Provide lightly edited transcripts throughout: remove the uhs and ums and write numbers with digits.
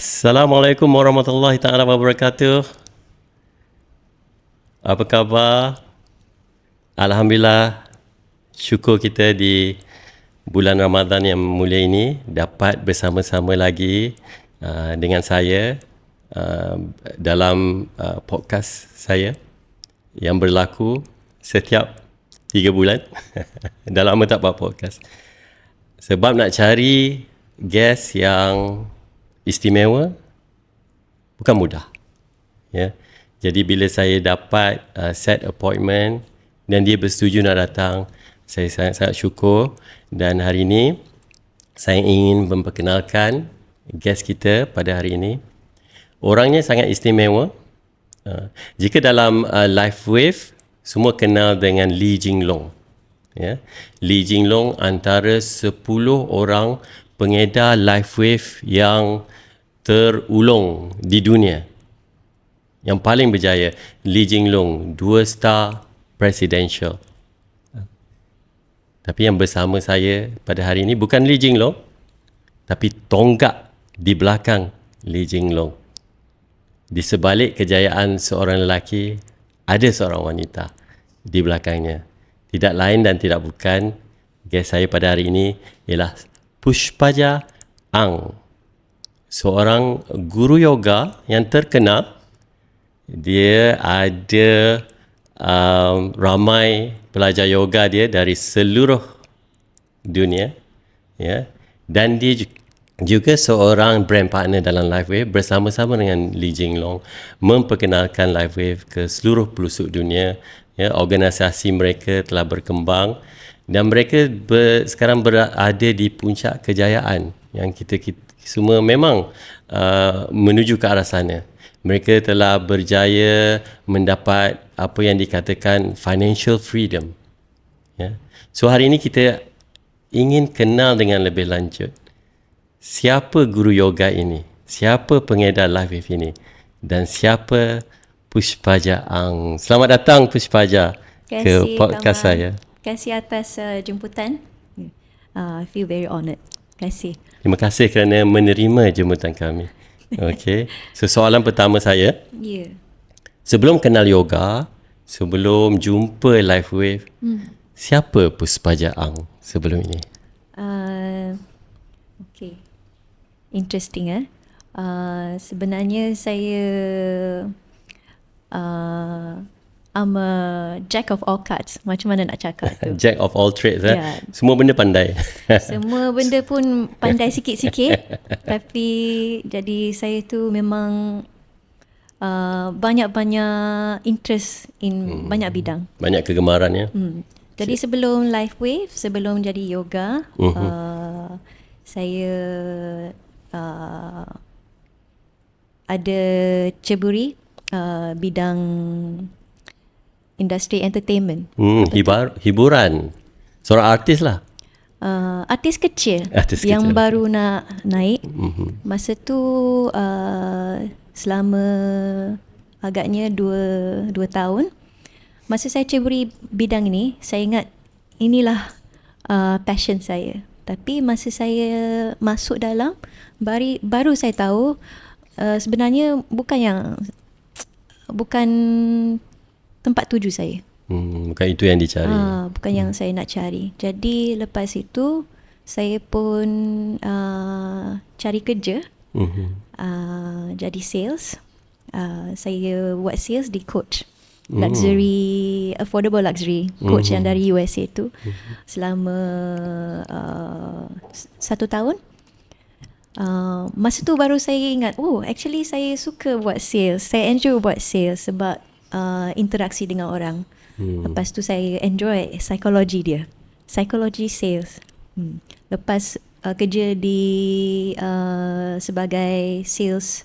Assalamualaikum warahmatullahi taala wabarakatuh. Apa khabar? Alhamdulillah, syukur kita di bulan Ramadan yang mulia ini dapat bersama-sama lagi dengan saya dalam podcast saya yang berlaku setiap 3 bulan. Dah lama tak buat podcast. Sebab nak cari guest yang istimewa bukan mudah. Ya. Jadi bila saya dapat set appointment dan dia bersetuju nak datang, saya sangat-sangat syukur. Dan hari ini saya ingin memperkenalkan guest kita pada hari ini. Orangnya sangat istimewa. Jika dalam LifeWave, semua kenal dengan Lee Jing Long. Ya. Lee Jing Long antara 10 orang pengedar LifeWave yang terulung di dunia. Yang paling berjaya, Lee Jing Long, 2 star presidential. Tapi yang bersama saya pada hari ini bukan Lee Jing Long, tapi tonggak di belakang Lee Jing Long. Di sebalik kejayaan seorang lelaki, ada seorang wanita di belakangnya. Tidak lain dan tidak bukan, guest saya pada hari ini ialah Pushpaja Ang. Seorang guru yoga yang terkenal. Dia ada ramai pelajar yoga dia dari seluruh dunia, ya. Dan dia juga seorang brand partner dalam LifeWave bersama-sama dengan Lee Jing Long memperkenalkan LifeWave ke seluruh pelosok dunia. Ya, organisasi mereka telah berkembang dan mereka sekarang berada di puncak kejayaan yang kita semua memang menuju ke arah sana. Mereka telah berjaya mendapat apa yang dikatakan financial freedom. Ya. So hari ini kita ingin kenal dengan lebih lanjut siapa guru yoga ini, siapa pengedar LifeWave ini, dan siapa Pushpaja Ang. Selamat datang Pushpaja ke podcast saya. Terima kasih atas jemputan. I feel very honoured. Terima kasih. Terima kasih kerana menerima jemputan kami. Okey. So soalan pertama saya. Ya. Sebelum kenal yoga, sebelum jumpa LifeWave, siapa Pushpaja Ang sebelum ini? Okay. Interesting sebenarnya saya I'm a jack of all cards. Macam mana nak cakap tu? Jack of all trades. Yeah. Semua benda pandai. Semua benda pun pandai sikit-sikit. Tapi jadi saya tu memang banyak-banyak interest in banyak bidang. Banyak kegemaran ya. Jadi sebelum LifeWave, sebelum jadi yoga, saya ada ceburi bidang industri entertainment. Hiburan. Seorang artis lah. Artis kecil yang baru nak naik. Masa tu selama agaknya 2 tahun. Masa saya ceburi bidang ini, saya ingat inilah passion saya. Tapi masa saya masuk dalam, baru saya tahu sebenarnya bukan tempat tuju saya. Bukan itu yang dicari. Bukan yang saya nak cari. Jadi lepas itu saya pun cari kerja. Jadi sales. Saya buat sales di Coach. Luxury, affordable luxury Coach yang dari USA tu. Selama 1 tahun. Masa tu baru saya ingat, actually saya suka buat sales. Saya enjoy buat sales sebab interaksi dengan orang. Lepas tu saya enjoy psikologi dia. Psikologi sales. Lepas kerja di sebagai sales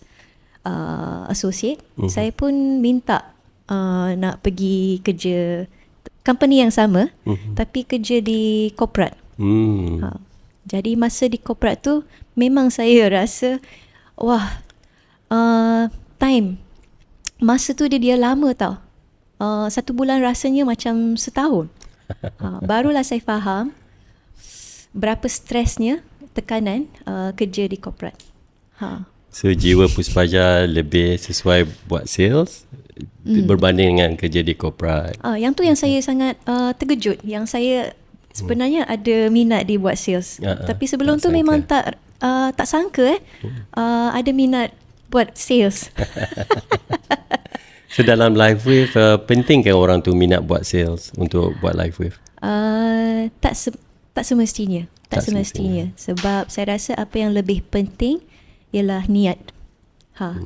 associate, saya pun minta nak pergi kerja company yang sama, tapi kerja di corporate. Jadi masa di corporate tu memang saya rasa time masa tu dia lama tau. 1 bulan rasanya macam setahun. Barulah saya faham berapa stresnya tekanan kerja di corporate. So jiwa Puspaja lebih sesuai buat sales berbanding dengan kerja di korporat. Yang tu yang saya sangat terkejut. Yang saya sebenarnya ada minat di buat sales. Tapi sebelum tu tak memang sangka. tak sangka ada minat buat sales. So dalam Live Wave penting kan orang tu minat buat sales untuk buat Live Wave? Tak semestinya. Tak semestinya. Sebab saya rasa apa yang lebih penting ialah niat.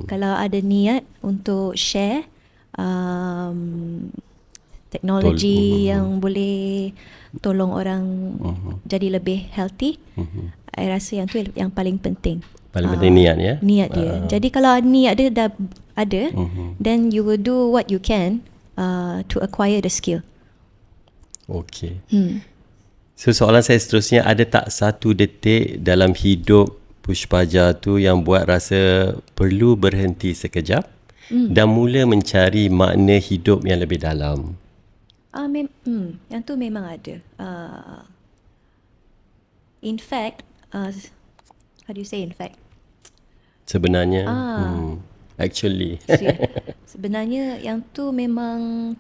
Kalau ada niat untuk share teknologi yang boleh tolong orang jadi lebih healthy, saya rasa yang tu yang paling penting. Paling penting niat ya? Niat dia. Jadi kalau niat dia dah ada, then you will do what you can to acquire the skill. Okay. So soalan saya seterusnya, ada tak satu detik dalam hidup Puspaja tu yang buat rasa perlu berhenti sekejap dan mula mencari makna hidup yang lebih dalam? Yang tu memang ada. In fact, how do you say in fact? Sebenarnya, actually. Sebenarnya yang tu memang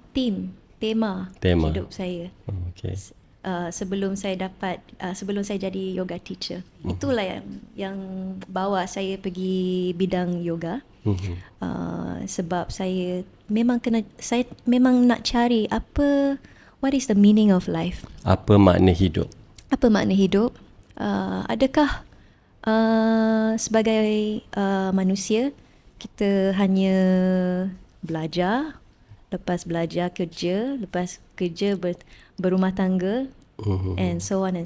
tema hidup saya. Okay. Sebelum saya jadi yoga teacher, itulah yang bawa saya pergi bidang yoga. Sebab saya memang nak cari what is the meaning of life? Apa makna hidup? Adakah sebagai manusia kita hanya belajar, lepas belajar kerja, lepas kerja berumah tangga, and so on.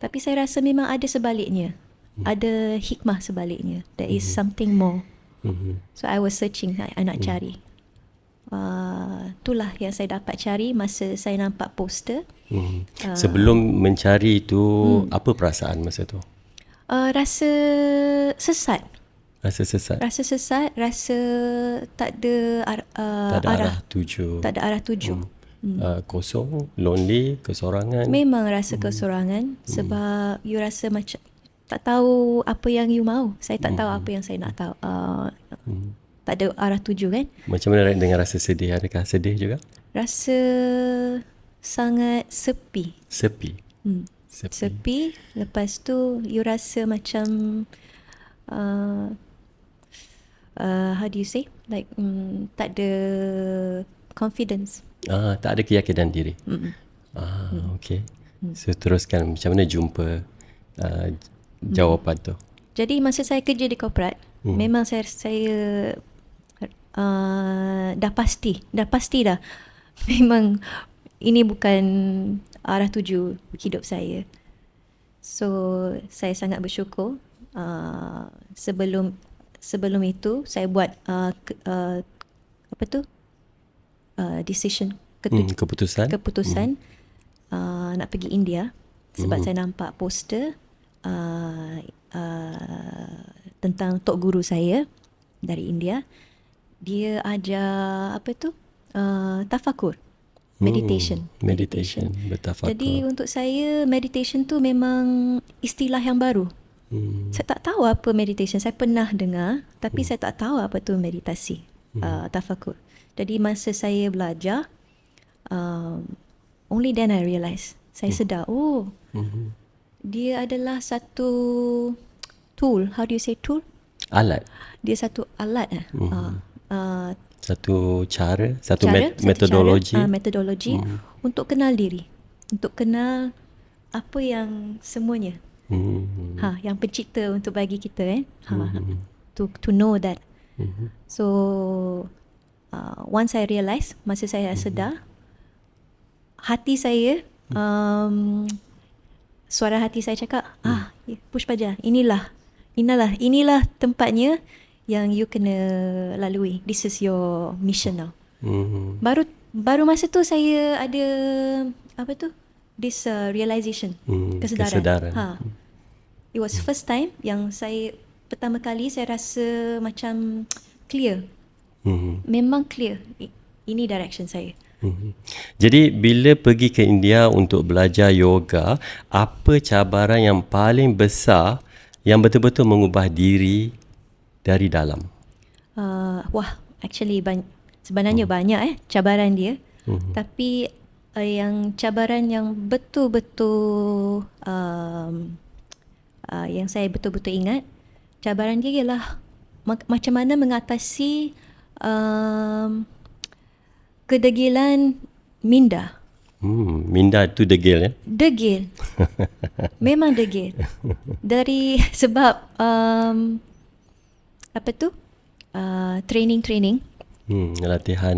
Tapi saya rasa memang ada sebaliknya. Ada hikmah sebaliknya. There is something more. So I was searching, I nak cari. Itulah yang saya dapat cari masa saya nampak poster. Sebelum mencari itu, apa perasaan masa tu? Rasa sesat. Rasa tak ada arah tuju. Tak ada arah tuju. Kosong, lonely, kesorangan. Memang rasa kesorangan sebab you rasa macam tak tahu apa yang you mahu. Saya tak tahu apa yang saya nak tahu. Tak ada arah tuju kan. Macam mana dengan rasa sedih? Adakah sedih juga? Rasa sangat sepi. Sepi. Lepas tu you rasa macam how do you say, like tak ada confidence. Tak ada keyakinan diri. Okay. So teruskan, macam mana jumpa jawapan tu? Jadi masa saya kerja di korporat, memang saya dah pasti dah memang ini bukan arah tuju hidup saya. So saya sangat bersyukur. Sebelum itu saya buat decision, keputusan nak pergi India sebab saya nampak poster tentang tok guru saya dari India. Dia ajar tafakur, meditation, bertafakur. Jadi untuk saya meditation tu memang istilah yang baru. Saya tak tahu apa meditation. Saya pernah dengar tapi saya tak tahu apa tu meditasi, tafakur. Jadi masa saya belajar, only then I realise, saya sedar, dia adalah satu tool. How do you say tool? Alat. Dia satu alat. Satu cara, metodologi. Metodologi untuk kenal diri, untuk kenal apa yang semuanya. Yang pencipta untuk bagi kita to know that. So once I realise, masa saya sedar, hati saya, suara hati saya cakap, Puspaja, inilah tempatnya yang you kena lalui. This is your mission now. Baru masa tu saya ada this realization, kesedaran. It was first time yang pertama kali saya rasa macam clear. Memang clear. Ini direction saya. Jadi bila pergi ke India untuk belajar yoga, apa cabaran yang paling besar yang betul-betul mengubah diri dari dalam? Actually sebenarnya banyak cabaran dia. Tapi yang cabaran yang betul-betul yang saya betul-betul ingat, cabaran dia ialah macam mana mengatasi kedegilan minda. Minda tu degil ya? Degil. Memang degil. Dari sebab training Latihan.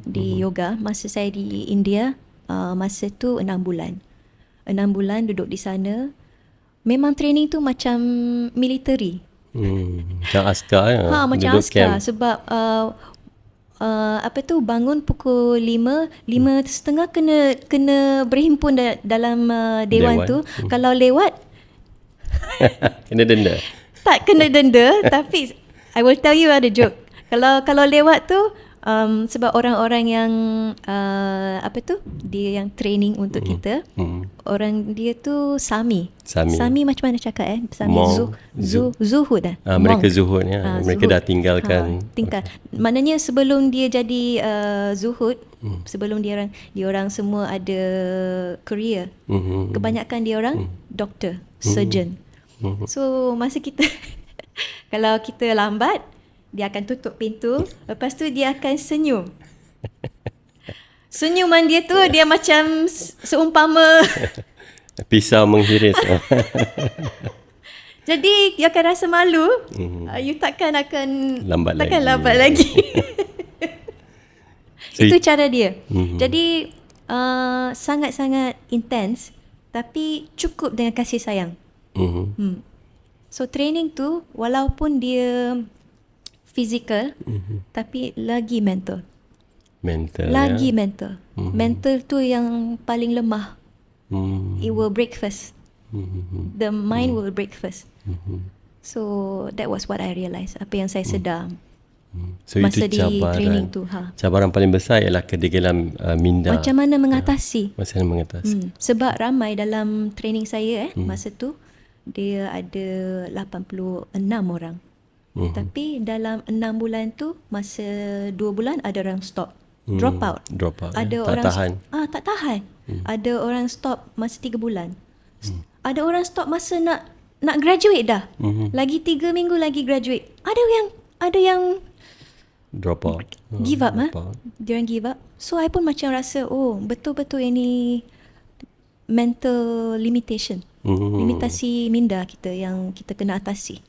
di yoga masa saya di India. Masa tu 6 bulan. 6 bulan duduk di sana. Memang training tu macam military. Macam askar ya? Macam Duduk askar. camp. Sebab bangun pukul 5:30 kena berhimpun dalam dewan tu. Kalau lewat Kena denda. tak kena denda. Tapi I will tell you the joke. Kalau lewat tu sebab orang-orang yang dia yang training untuk kita, orang dia tu Sami macam mana cakap Sami? Zuhud mereka zuhud ya. Mereka zuhud. dah tinggalkan. Maknanya sebelum dia jadi zuhud, sebelum dia orang semua ada career, kebanyakan dia orang doktor, surgeon. So masa kita kalau kita lambat, dia akan tutup pintu, lepas tu dia akan senyum. Senyuman dia tu dia macam seumpama pisau menghiris. Jadi dia akan rasa malu. You takkan lambat lagi. Itu cara dia. Jadi sangat-sangat intense, tapi cukup dengan kasih sayang. So training tu walaupun dia physical, tapi lagi mental. Lagi mental. Mental tu yang paling lemah. It will break first. The mind will break first. So that was what I realised. Apa yang saya sedar So masa itu di training tu. Cabaran paling besar ialah kedegilan minda. Macam mana mengatasi? Macam mana mengatasi? Sebab ramai dalam training saya masa tu, dia ada 86 orang. Tapi dalam 6 bulan tu, masa 2 bulan ada orang stop. Drop out. Ada tak orang tahan. Tak tahan. Ada orang stop masa 3 bulan. Ada orang stop masa nak graduate dah. Lagi 3 minggu lagi graduate. Ada yang drop out. Give up. Dia orang give up. So I pun macam rasa betul-betul ini mental limitation. Limitasi minda kita yang kita kena atasi.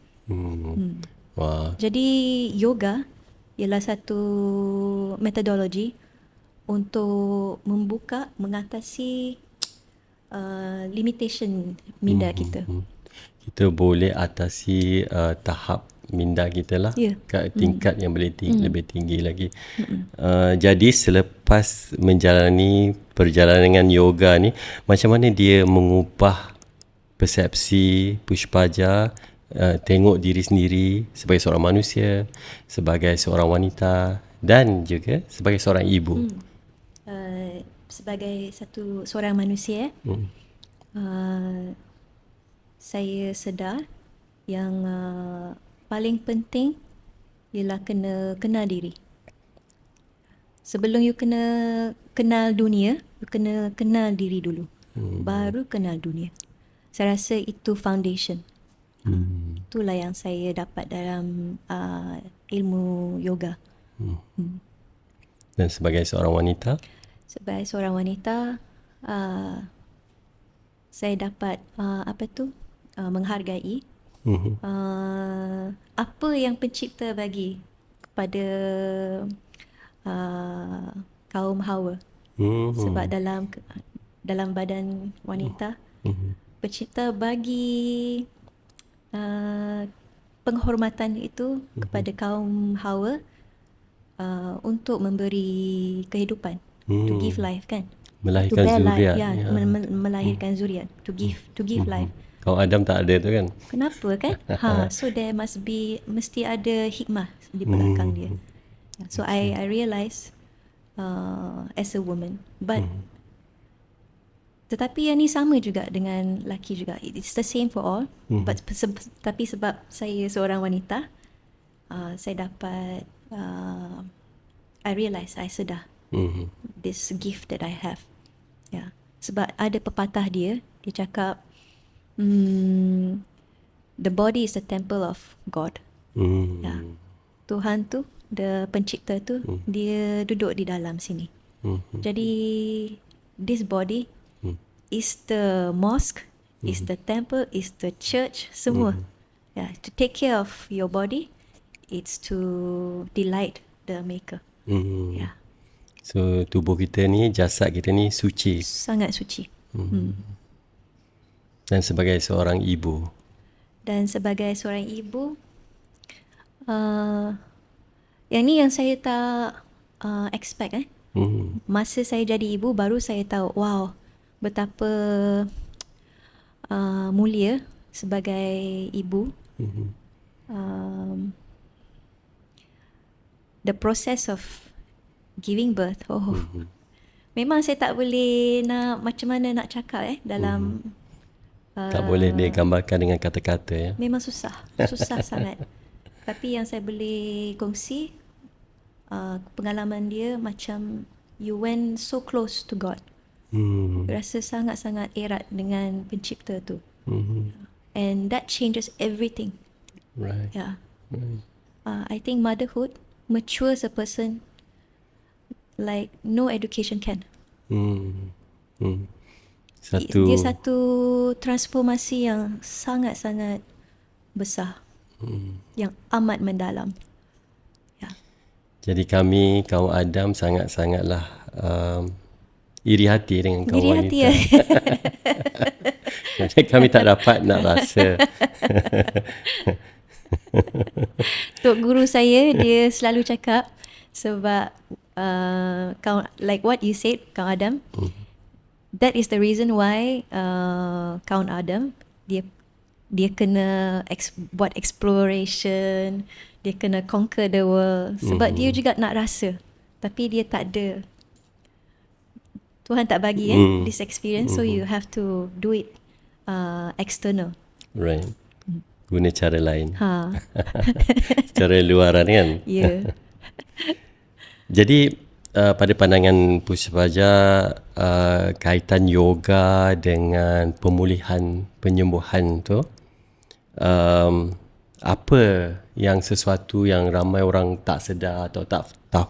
Wah. Jadi yoga ialah satu metodologi untuk mengatasi limitation minda kita. Kita boleh atasi tahap minda kita lah, kat tingkat yang boleh lebih tinggi lagi. Jadi selepas menjalani perjalanan yoga ni, macam mana dia mengubah persepsi Pushpaja, tengok diri sendiri sebagai seorang manusia, sebagai seorang wanita dan juga sebagai seorang ibu? Sebagai seorang manusia, saya sedar yang paling penting ialah kena kenal diri. Sebelum you kena kenal dunia, you kena kenal diri dulu. Baru kenal dunia. Saya rasa itu foundation. Itulah yang saya dapat dalam ilmu yoga. Dan sebagai seorang wanita? Sebagai seorang wanita, saya dapat menghargai apa yang pencipta bagi kepada kaum Hawa. Sebab dalam badan wanita, pencipta bagi penghormatan itu kepada kaum Hawa, untuk memberi kehidupan, to give life kan, melahirkan zuriat. Melahirkan zuriat, to give life. Kalau Adam tak ada tu kan, kenapa kan? So there mesti ada hikmah di belakang dia. So I realise as a woman, but tetapi yang ni sama juga dengan lelaki juga. It's the same for all. But tapi sebab saya seorang wanita, saya dapat I realise, I sedar this gift that I have. Ya. Sebab ada pepatah dia cakap the body is the temple of God. Ya. Tuhan tu, the pencipta tu, dia duduk di dalam sini. Jadi this body is the mosque, is the temple, is the church, semua. Yeah, to take care of your body, it's to delight the maker. Yeah, So tubuh kita ni, jasad kita ni suci. sangat suci. Dan sebagai seorang ibu, Dan sebagai seorang ibu, yang ni yang saya tak expect. Masa saya jadi ibu, baru saya tahu, wow, betapa mulia sebagai ibu. The process of giving birth, memang saya tak boleh nak macam mana nak cakap dalam tak boleh digambarkan dengan kata-kata ya. memang susah sangat. Tapi yang saya boleh kongsi, pengalaman dia macam you went so close to God. Rasa sangat-sangat erat dengan pencipta tu. And that changes everything. Right. Yeah. I think motherhood matures a person like no education can. Dia satu transformasi yang sangat-sangat besar, yang amat mendalam. Ya. Jadi kami, kaum Adam, sangat-sangatlah iri hati dengan kaum Iri wanita. hati ya. Jadi kami tak dapat nak rasa. Tok guru saya, dia selalu cakap, sebab like what you said, Kaum Adam, that is the reason why Kaum Adam dia kena buat exploration, dia kena conquer the world, sebab dia juga nak rasa, tapi dia tak ada. Tuhan tak bagi this experience, so you have to do it external. Right. Guna cara lain. Ha. Cara luaran kan. Ya. Jadi pada pandangan Pushpaja, kaitan yoga dengan pemulihan, penyembuhan tu, apa yang sesuatu yang ramai orang tak sedar atau tak tahu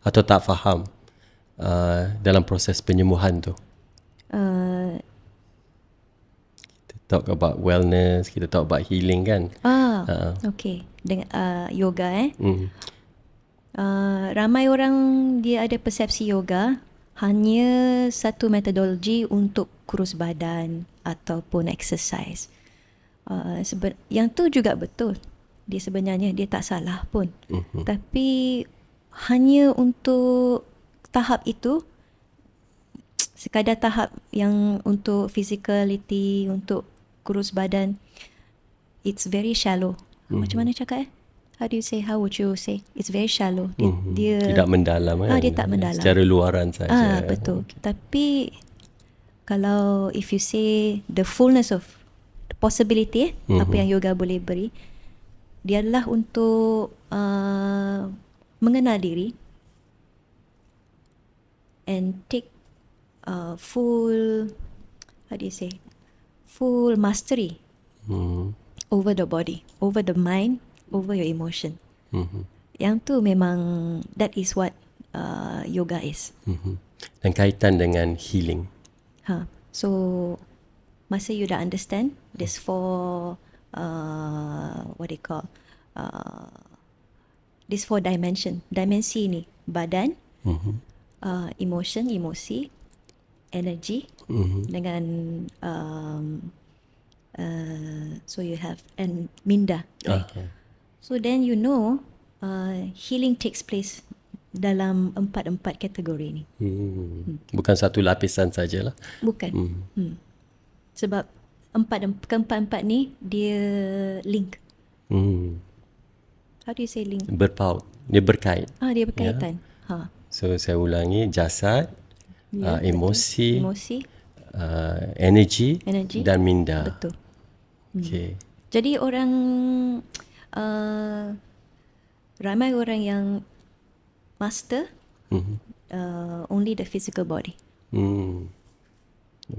atau tak faham dalam proses penyembuhan tu? Kita talk about wellness, kita talk about healing kan. Okay. Dengan yoga ramai orang dia ada persepsi yoga hanya satu metodologi untuk kurus badan ataupun exercise. Yang tu juga betul. Dia sebenarnya dia tak salah pun. Tapi hanya untuk tahap itu, sekadar tahap yang untuk physicality, untuk kurus badan, it's very shallow. Macam mana cakap How would you say? It's very shallow. Dia tidak mendalam kan. Dia tak mendalam. Secara luaran saja. Betul. Okay. Tapi kalau if you say the fullness of the possibility, apa yang yoga boleh beri, dia adalah untuk mengenal diri and take full full mastery over the body, over the mind, over your emotion. Yang tu memang that is what yoga is. Dan kaitan dengan healing. So masa you dah understand this four this four dimensi ni, badan, emosi, energy, dengan so you have and minda, right? So then you know healing takes place dalam empat kategori ni. Bukan satu lapisan sajalah. Bukan. Sebab keempat-empat ni dia link. How do you say link? Berpaut. Dia berkait. Dia berkaitan. So saya ulangi, jasad, emosi, energy dan minda. Betul. Okay. Jadi orang ramai orang yang master only the physical body.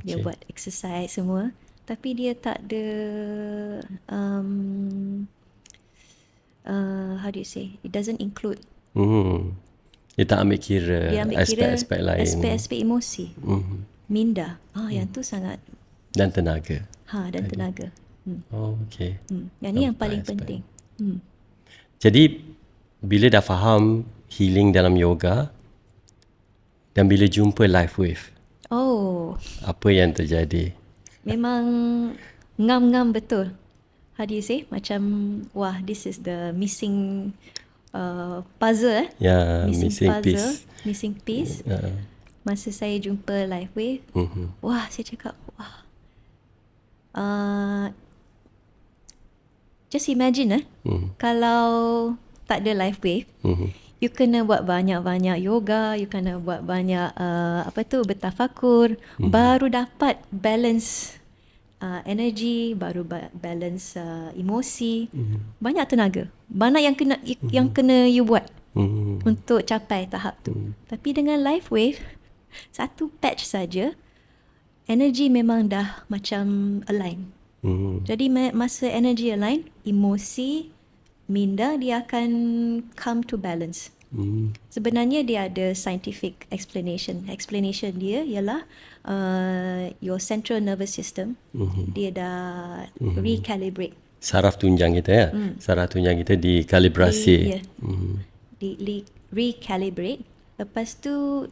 Dia buat exercise semua, tapi dia tak ada how do you say, it doesn't include. Dia tak ambil kira aspek-aspek lain. Aspek-aspek emosi, minda. Yang tu sangat. Dan tenaga. Dan tenaga. Okay. Yang ni yang paling penting. Jadi bila dah faham healing dalam yoga dan bila jumpa LifeWave, apa yang terjadi? Memang ngam-ngam betul. How do you say? Macam, wah, this is the missing puzzle. Missing piece. Masa saya jumpa LifeWave, wah, saya cakap, wah. Just imagine kalau tak ada LifeWave, you kena buat banyak-banyak yoga, you kena buat banyak bertafakur, baru dapat balance energy, baru balance emosi. Banyak tenaga, banyak yang kena you buat untuk capai tahap tu. Tapi dengan LifeWave, satu patch saja, energy memang dah macam align. Jadi masa energy align, emosi, minda dia akan come to balance. Sebenarnya dia ada scientific explanation. Explanation dia ialah your central nervous system dia dah recalibrate. Saraf tunjang kita ya. Saraf tunjang kita dikalibrasi. Recalibrate. Lepas tu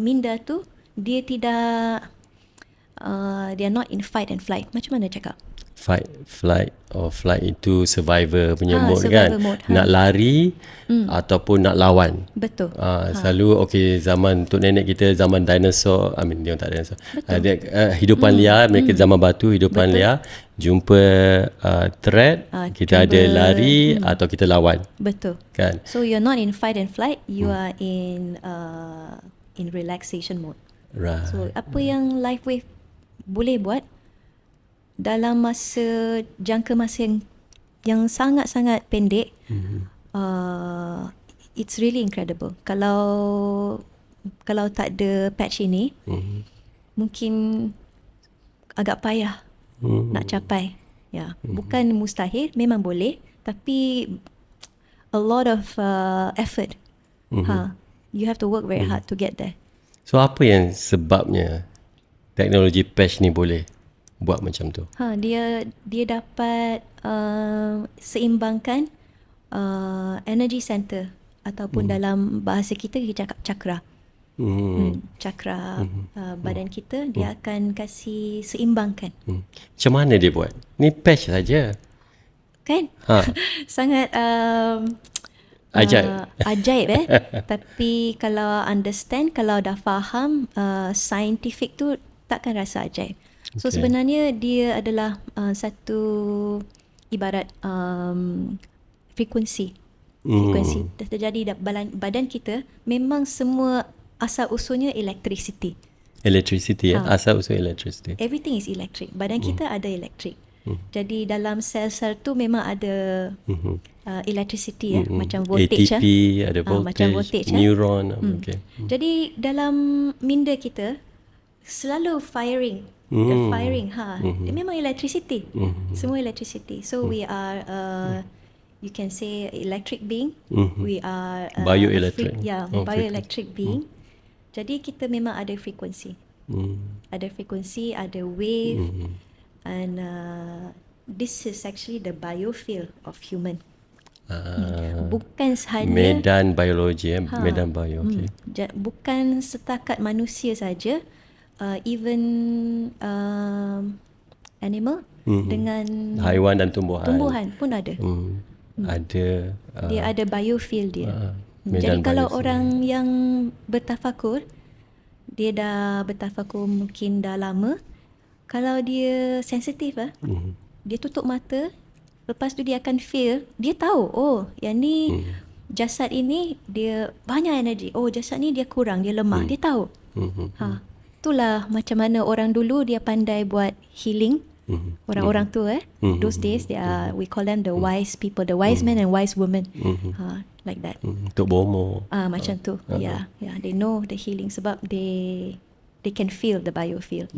minda tu dia tidak they are not in fight and flight. Macam mana cakap? Fight, flight itu survivor punya mode survivor kan. mode, nak lari ataupun nak lawan. Betul. Selalu zaman untuk nenek kita zaman dinosaur, dia tak dinosaur. Hidupan liar, mereka zaman batu, hidupan liar, jumpa threat, kita ada lari atau kita lawan. Betul. Kan? So you're not in fight and flight, you are in relaxation mode. Right. So apa yang LifeWave boleh buat dalam jangka masa yang sangat-sangat pendek, it's really incredible. Kalau tak ada patch ini, mungkin agak payah nak capai. Bukan mustahil, memang boleh, tapi a lot of effort. You have to work very hard to get there. So apa yang sebabnya teknologi patch ni boleh buat macam tu? Dia dapat seimbangkan energy center ataupun dalam bahasa kita cakap chakra. Chakra badan kita dia akan kasih seimbangkan. Macam mana dia buat? Ni patch saja. Kan? Sangat ajaib Tapi kalau understand, kalau dah faham scientific tu, takkan rasa ajaib. So sebenarnya dia adalah satu ibarat frekuensi. Frekuensi terjadi dalam badan kita, memang semua asal usulnya electricity. Asal usul electricity. Everything is electric. Badan kita ada elektrik. Jadi dalam sel-sel tu memang ada electricity macam voltage ATP, ada voltage, macam voltage neuron. Jadi dalam minda kita selalu firing. The firing dia memang electricity. Semua electricity. So we are you can say electric being. We are bioelectric. Bioelectric being. Jadi kita memang ada frekuensi. Ada frekuensi, ada wave. And this is actually the biofield of human. Bukan sahaja medan biologi, medan bio. Bukan setakat manusia saja, even animal dengan haiwan dan tumbuhan pun ada. Ada dia ada biofield dia. Jadi kalau orang yang bertafakur, dia dah bertafakur mungkin dah lama, kalau dia sensitif dia tutup mata, lepas tu dia akan feel, dia tahu yang ni jasad ini dia banyak energi, jasad ni dia kurang, dia lemah, dia tahu. Itulah macam mana orang dulu dia pandai buat healing, Orang-orang tua those days we call them the wise people, the wise men and wise women, like that. Tok Bomo. Macam tu. Yeah, they know the healing sebab they can feel the biofield.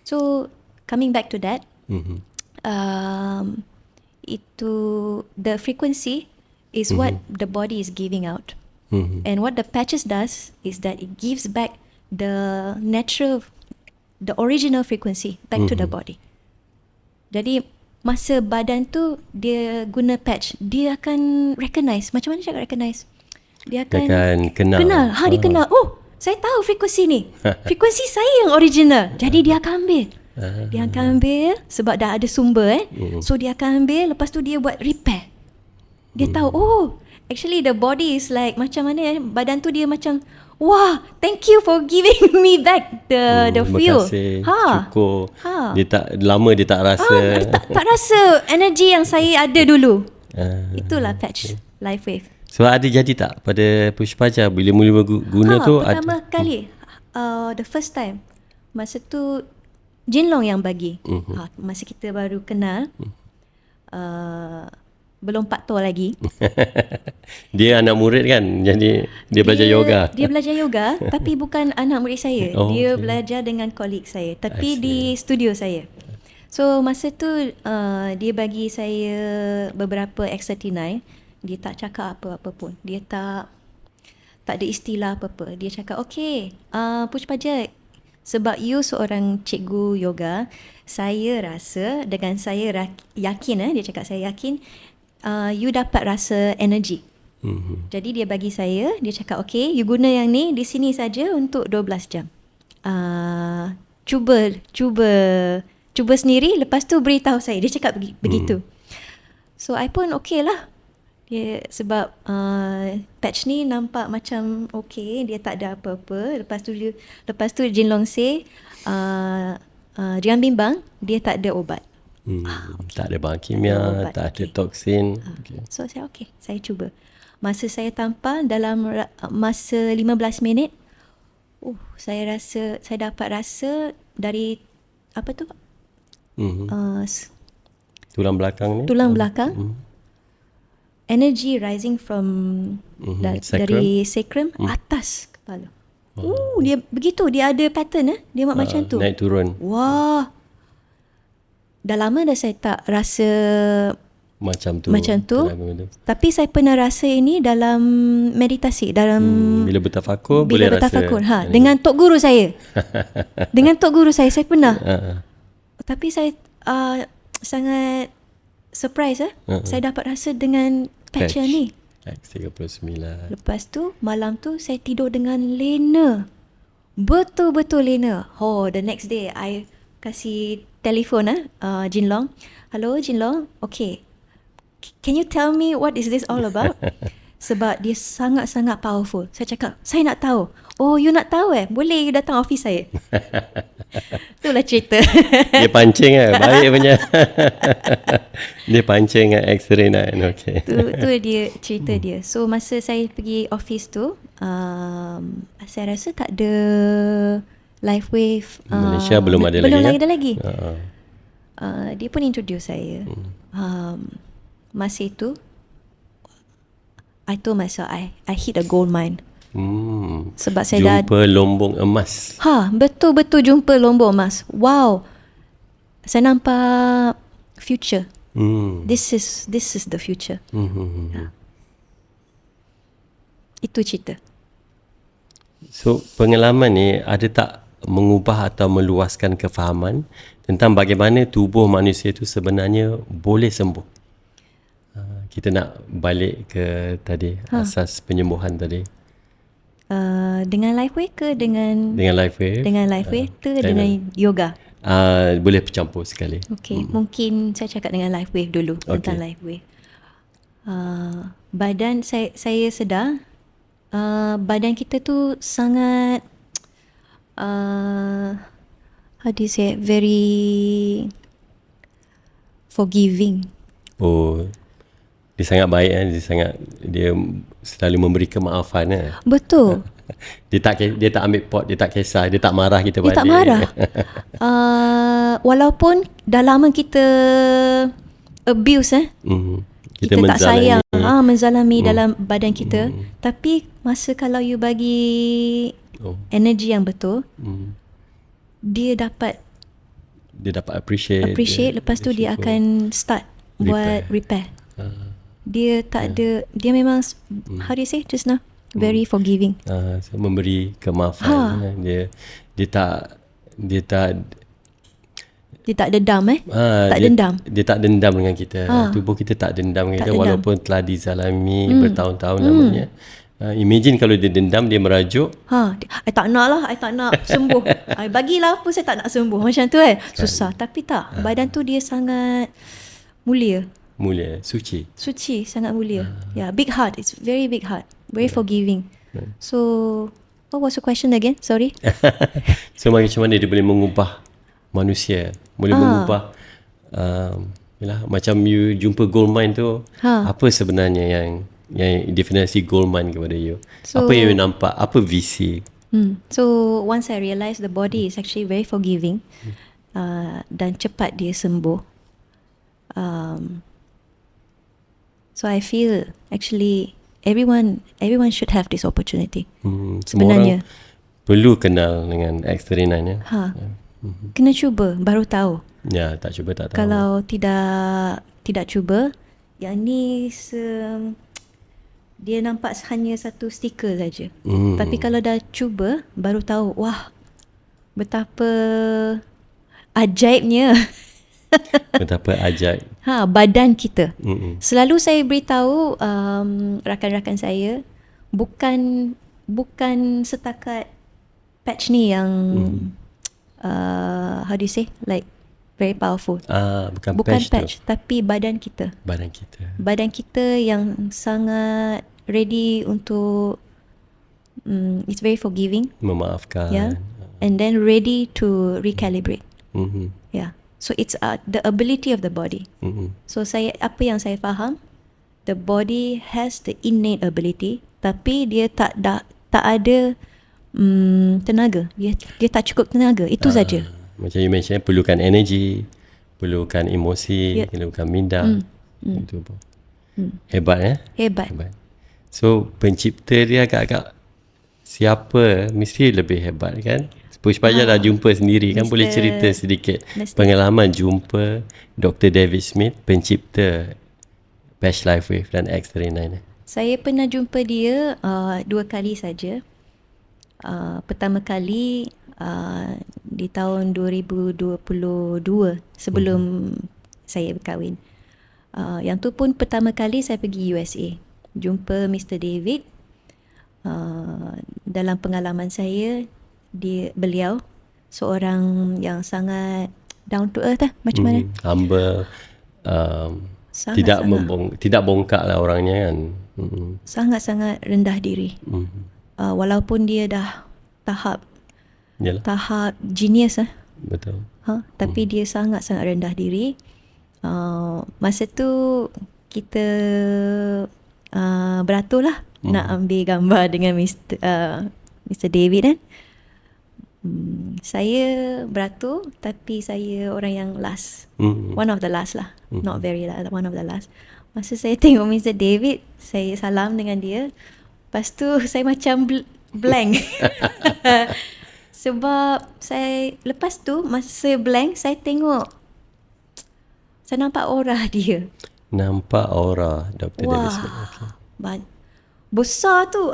So coming back to that, itu the frequency is what the body is giving out. And what the patches does is that it gives back the original frequency back to the body. Jadi masa badan tu dia guna patch, dia akan recognize. Macam mana cakap recognize? Dia akan kenal. Dia kenal. Oh, saya tahu frekuensi ni. Frekuensi saya yang original. Jadi dia akan ambil. Dia akan ambil sebab dah ada sumber So dia akan ambil, lepas tu dia buat repair. Dia tahu, oh, actually the body is like macam mana badan tu dia macam, wah, thank you for giving me back the feel. Terima kasih, syukur. Dia tak rasa. Dia tak rasa energi yang saya ada dulu. Itulah patch life wave. So ada jadi tak pada Pushpaja bila mula guna tu? Pertama kali, the first time, masa tu Jinlong yang bagi. Masa kita baru kenal, belum Pak Tor lagi. Dia anak murid kan, jadi dia belajar yoga. Dia belajar yoga tapi bukan anak murid saya. Dia belajar dengan kolik saya, tapi di studio saya. So masa tu dia bagi saya beberapa exercise. Dia tak cakap apa-apa pun. Dia tak ada istilah apa-apa. Dia cakap, okay, Pushpaja, sebab you seorang cikgu yoga, saya rasa dengan saya yakin, dia cakap saya yakin, you dapat rasa energi. Jadi dia bagi saya, dia cakap, okay, you guna yang ni di sini saja untuk 12 jam. Cuba sendiri, lepas tu beritahu saya. Dia cakap begitu. So I pun okay lah. Sebab patch ni nampak macam okay, dia tak ada apa-apa. Lepas tu Jinlong say, jangan bimbang, dia tak ada ubat. Tak ada bahan kimia, tak ada toksin. So saya okay, saya cuba. Masa saya tampal dalam masa 15 minit, saya dapat rasa dari apa tu? Tulang belakang ni. Tulang belakang. Energy rising from dari sacrum atas kepala. Dia begitu, dia ada pattern dia buat macam tu. Naik turun. Wah. Dah lama dah saya tak rasa macam tu. Tapi saya pernah rasa ini dalam meditasi, dalam bila bertafakur boleh bertafakur, rasa. Dengan tok guru saya. Dengan tok guru saya pernah. Tapi saya sangat surprise saya dapat rasa dengan patch yang ni. X39. Lepas tu malam tu saya tidur dengan lena. Betul-betul lena. The next day I kasih telefon Jinlong. Hello Jinlong. Okay. Can you tell me what is this all about? Sebab dia sangat-sangat powerful. Saya cakap, saya nak tahu. Oh, you nak tahu Boleh you datang office saya. Itulah cerita. Dia pancing baik punya. Dia pancing X39. Okay. Tu dia cerita dia. So masa saya pergi office tu, saya rasa tak ada live wave. Malaysia belum ada lagi. Dia pun introduce saya. Masa itu I told myself I hit a gold mine. Sebab saya jumpa lombong emas. Betul-betul jumpa lombong emas. Wow. Saya nampak future. This is the future. Itu cerita. So pengalaman ni ada tak mengubah atau meluaskan kefahaman tentang bagaimana tubuh manusia itu sebenarnya boleh sembuh? Kita nak balik ke tadi, asas penyembuhan tadi. Dengan life wave ke dengan life wave? Dengan life wave ke dengan yoga? Boleh bercampur sekali. Okay, mungkin saya cakap dengan life wave dulu. Tentang life wave. Badan saya sedar badan kita tu sangat how do you say, very forgiving. Dia sangat baik dia selalu memberi kemaafan. Betul. Dia tak ambil pot, dia tak kisah, dia tak marah kita balik. Dia tak marah. Walaupun dah lama kita abuse kita tak sayang menzalami dalam badan kita. Tapi masa kalau you bagi energi yang betul, dia dapat appreciate lepas tu dia akan start buat repair. Dia tak ada, dia memang how do you say just now, very forgiving. So memberi kemaafan. Dia tak dendam Dia tak dendam dengan kita. Tubuh kita tak dendam dengan kita walaupun telah dizalami bertahun-tahun namanya. Imagine kalau dia dendam, dia merajuk. I tak nak sembuh. I bagilah apa, saya tak nak sembuh. Macam tu kan. Susah. Tapi tak. Badan tu dia sangat mulia, suci, sangat mulia. Big heart. It's very big heart. Very forgiving. So, what was the question again? Sorry. So macam mana dia boleh mengubah manusia? Boleh mengubah macam you jumpa gold mine tu, apa sebenarnya yang definisi gold mine kepada you? Apa yang you nampak? Apa visi? So once I realised the body is actually very forgiving, dan cepat dia sembuh. So I feel actually everyone should have this opportunity. Sebenarnya perlu kenal dengan X39 ya. Kena cuba baru tahu. Tak cuba tak tahu. Kalau tidak cuba, yang ni dia nampak hanya satu stiker saja. Tapi kalau dah cuba baru tahu, wah, betapa ajaibnya. Betapa ajaib badan kita. Selalu saya beritahu rakan-rakan saya, bukan setakat patch ni yang how do you say, like very powerful. Bukan patch tapi badan kita. Badan kita yang sangat ready untuk it's very forgiving, memaafkan. And then ready to recalibrate. So it's the ability of the body. So apa yang saya faham, the body has the innate ability, tapi dia tak ada tenaga. Dia tak cukup tenaga. Itu saja. Macam you mention, perlukan energi, perlukan emosi, perlukan minda. Itu pun hebat ya. Hebat. So pencipta dia agak-agak siapa mesti lebih hebat kan? Pushpaja dah jumpa sendiri kan, boleh cerita sedikit pengalaman jumpa Dr. David Smith, pencipta Patch Life Wave dan X39. Saya pernah jumpa dia 2 kali saja. Pertama kali di tahun 2022 sebelum saya berkahwin. Yang tu pun pertama kali saya pergi USA, jumpa Mr. David. Dalam pengalaman saya, beliau seorang yang sangat down to earth macam mana? Humble, tidak bongkak lah orangnya kan. Sangat-sangat rendah diri. Walaupun dia dah tahap genius betul. Tapi dia sangat-sangat rendah diri. Masa tu kita beratur lah nak ambil gambar dengan Mr. David kan. Saya beratur, tapi saya orang yang last. One of the last lah. Not very last, one of the last. Masa saya tengok Mr. David, saya salam dengan dia. Lepas tu saya macam blank. Sebab lepas tu masa saya blank, saya tengok, saya nampak aura dia. Nampak aura Dr. David Smith. Besar tu.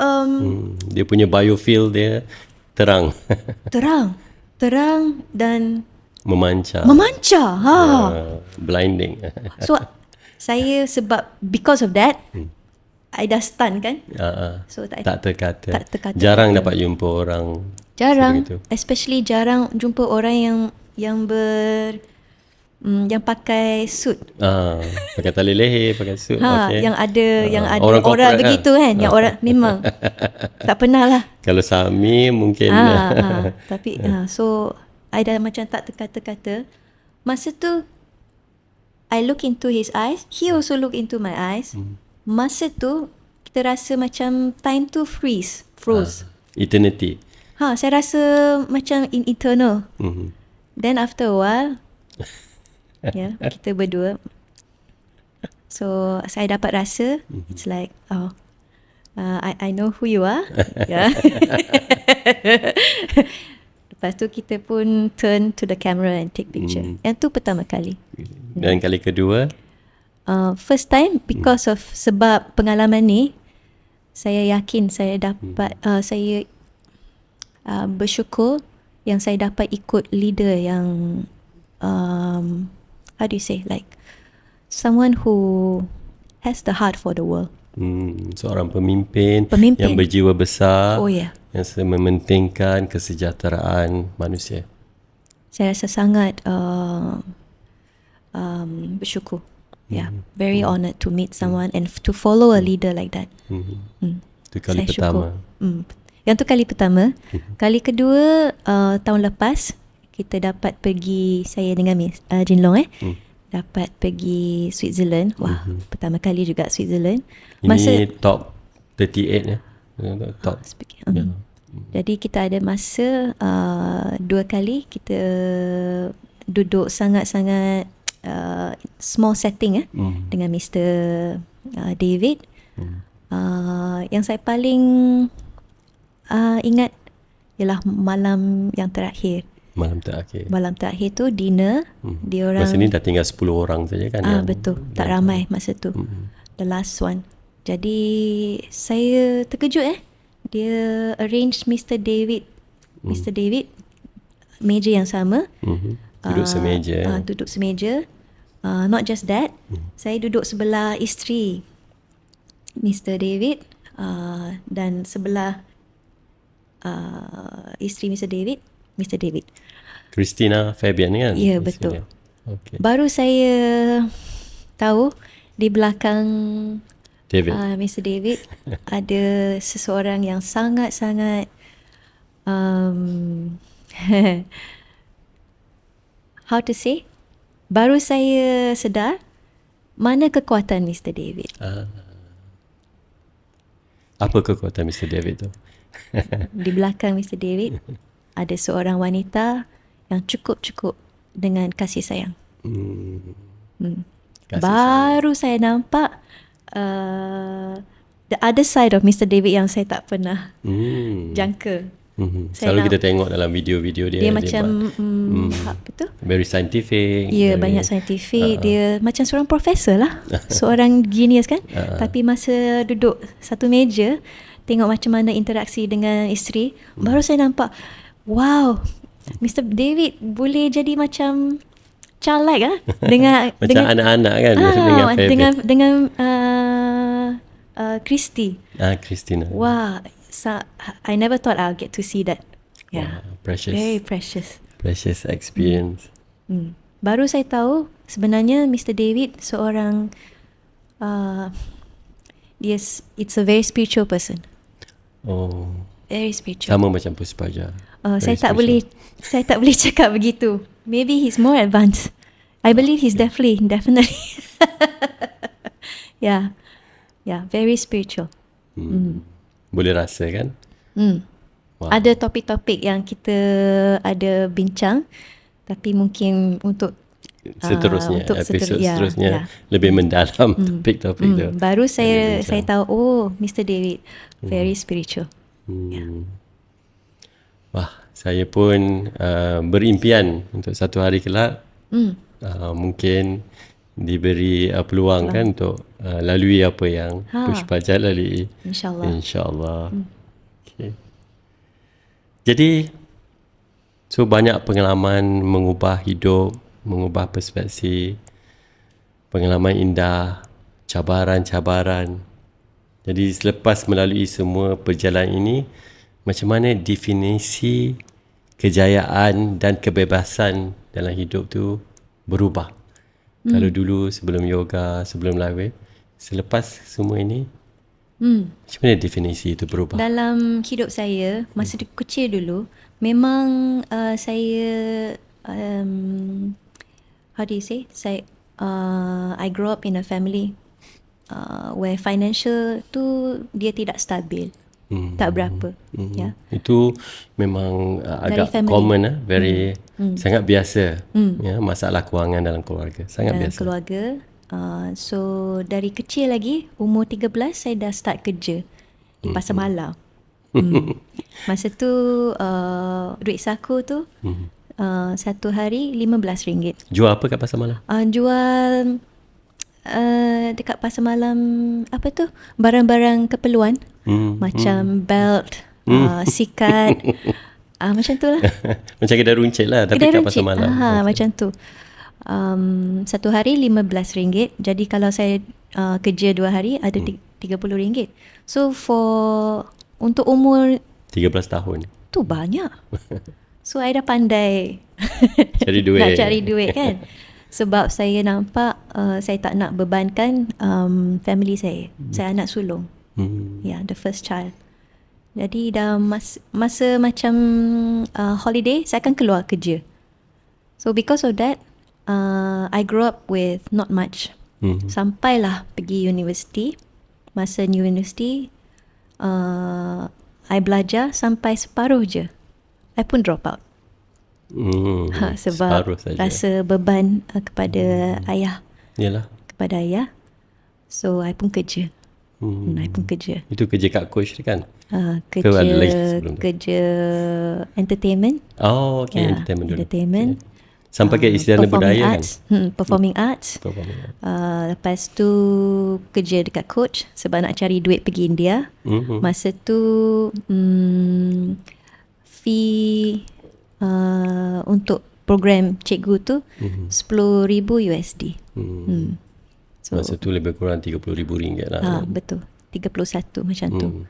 Dia punya biofield dia terang dan memancar. Blinding. So saya because of that, I dah stun kan. So tak terkata. Jarang dapat jumpa orang. Especially jarang jumpa orang yang pakai suit. Pakai tali leher, pakai suit. Yang ada orang begitu kan. Yang orang memang tak pernah lah. Kalau Sami mungkin. Tapi so I dah macam tak terkata-kata. Masa tu I look into his eyes, he also look into my eyes. Masa tu kita rasa macam time tu froze. Eternity. Saya rasa macam in eternal. Then after a while Ya, kita berdua. So saya dapat rasa it's like I know who you are. Ya. Lepas tu kita pun turn to the camera and take picture. Yang tu pertama kali. Dan kali kedua, First time because of sebab pengalaman ni, saya yakin saya dapat saya bersyukur yang saya dapat ikut leader yang how do you say, like someone who has the heart for the world. seorang pemimpin yang berjiwa besar, Oh ya. yang mementingkan kesejahteraan manusia. Saya rasa sangat bersyukur. Yeah, very honoured to meet someone and to follow a leader like that. Itu kali Saya pertama. Yang tu kali pertama. Kali kedua tahun lepas kita dapat pergi, saya dengan Miss Jin Long dapat pergi Switzerland. Wah, pertama kali juga Switzerland. Ini top 38 ya. Top. Jadi kita ada masa 2 kali kita duduk sangat-sangat small setting dengan Mr. David. Yang saya paling ingat ialah malam yang terakhir. Malam terakhir. Malam terakhir tu dinner. Dia orang masa ni dah tinggal 10 orang saja kan. Betul. Tak ramai masa tu. The last one. Jadi saya terkejut dia arrange Mr. David meja yang sama. Duduk semeja. Duduk semeja. Not just that, saya duduk sebelah isteri Mr. David dan sebelah isteri Mr. David. Christina Fabian kan? Ya, betul. Okay. Baru saya tahu di belakang David. Mr. David ada seseorang yang sangat-sangat how to say, baru saya sedar mana kekuatan Mr. David. Apa kekuatan Mr. David tu? Di belakang Mr. David ada seorang wanita yang cukup dengan kasih sayang. Baru saya nampak the other side of Mr. David yang saya tak pernah jangka. Selalu kita tengok dalam video-video dia. Dia macam apa tu? Very scientific. Ya, banyak scientific. Dia macam seorang profesor lah. Seorang genius kan. Tapi masa duduk satu meja, tengok macam mana interaksi dengan isteri, baru saya nampak, wow, Mr. David boleh jadi macam childlike dengan macam anak-anak kan dengan Christy. Christina. Wah, I never thought I'll get to see that. Yeah. Wow, precious. Very precious. Precious experience. Baru saya tahu sebenarnya Mr. David seorang it's a very spiritual person. Oh. Very spiritual. Sama macam Puspaja. Saya tak boleh cakap begitu. Maybe he's more advanced. I believe he's definitely. Yeah, very spiritual. Boleh rasa kan? Wow. Ada topik-topik yang kita ada bincang, tapi mungkin untuk seterusnya, episod seterusnya lebih mendalam topik-topik tu. Baru saya tahu, Mr. David very spiritual. Wah, saya pun berimpian untuk satu hari kelak mungkin diberi peluang kan untuk lalui apa yang Puspaja lalui. InsyaAllah. Okay. Jadi banyak pengalaman mengubah hidup, mengubah perspektif, pengalaman indah, cabaran-cabaran. Jadi selepas melalui semua perjalanan ini, macam mana definisi kejayaan dan kebebasan dalam hidup tu berubah? Kalau dulu sebelum yoga, sebelum live, selepas semua ini, macam mana definisi itu berubah? Dalam hidup saya, masa kecil dulu, memang saya how do you say? I grew up in a family where financial tu dia tidak stabil. Tak berapa. Ya. Itu memang Dari agak family. common very sangat biasa. Ya, masalah kewangan dalam keluarga. Sangat Dalam biasa. keluarga. So dari kecil lagi, umur 13 saya dah start kerja di pasar malam. Masa tu duit saku tu satu hari RM15. Jual apa kat pasar malam? Jual dekat pasar malam apa tu, barang-barang keperluan macam belt, sikat, macam tu lah. Macam kedai runcit lah, tapi Kedai kat pasar runcit. malam. Macam tu. Satu hari RM15. Jadi kalau saya kerja 2 hari ada RM30. So untuk umur 13 tahun. tu banyak. So I dah pandai Cari duit. nak cari duit kan. Sebab saya nampak saya tak nak bebankan family saya. Saya anak sulung. The first child. Jadi dah masa macam holiday saya akan keluar kerja. So because of that I grew up with not much. Sampailah pergi universiti. Masa universiti I belajar sampai separuh je. I pun drop out. Sebab rasa beban kepada ayah. Yalah. Kepada ayah. So I pun kerja. I pun kerja. Itu kerja kat coach kan? Kerja entertainment. Oh, okay. Entertainment dulu. Entertainment. Okay. Sampai ke Istana Budaya arts, kan? Performing arts. Lepas tu kerja dekat coach sebab nak cari duit pergi India. Masa tu fee untuk program cikgu tu $10,000 USD. So, masa tu lebih kurang RM30,000 lah. Betul. 31 macam tu.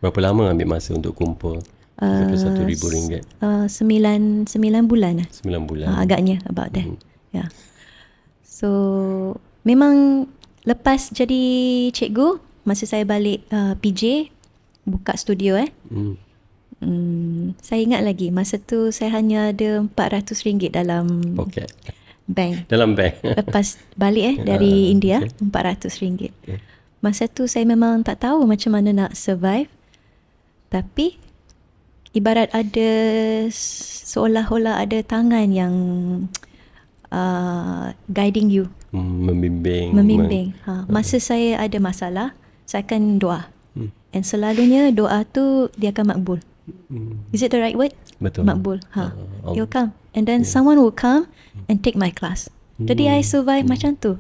Berapa lama ambil masa untuk kumpul RM31,000? 9 bulan lah. 9 bulan. Agaknya about that. Yeah. So memang lepas jadi cikgu, masa saya balik PJ buka studio saya ingat lagi masa tu saya hanya ada RM400 dalam poket. Bank. Dalam bank. Lepas balik dari India, RM400. Masa tu saya memang tak tahu macam mana nak survive. Tapi ibarat ada seolah-olah ada tangan yang guiding you. Membimbing. Masa saya ada masalah, saya akan doa. And selalunya doa tu dia akan makbul. Is it the right word? Betul. Makbul. He'll come. And then someone will come and take my class. Jadi I survive macam tu.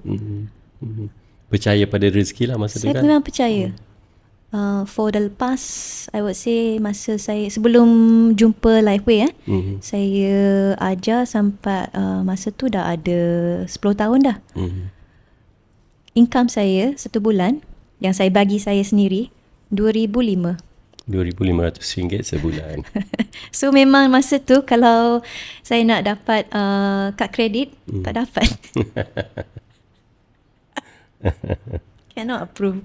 Percaya pada rezeki lah masa tu kan? Saya memang percaya. For the past, I would say masa saya sebelum jumpa Lifeway saya ajar sampai masa tu dah ada 10 tahun dah. Income saya satu bulan yang saya bagi saya sendiri RM2,500. RM2,500 sebulan. So memang masa tu kalau saya nak dapat kad kredit tak dapat. Cannot approve.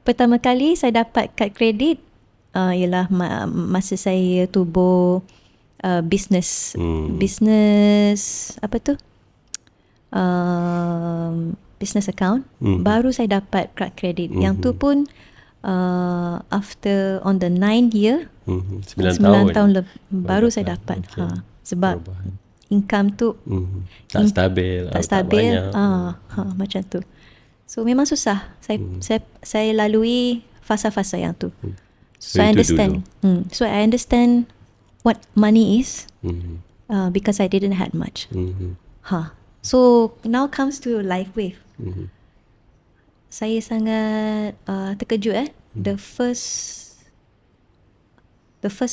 Pertama kali saya dapat kad kredit ialah masa saya tubuh business apa tu business account. Baru saya dapat kad kredit. Yang tu pun after on the 9th year 9 tahun baru saya dapat. Sebab income tu tak stabil, macam tu. So memang susah. Saya lalui fasa-fasa yang tu. So I understand. So I understand what money is because I didn't have much. So now comes to Lifeway. Saya sangat terkejut the first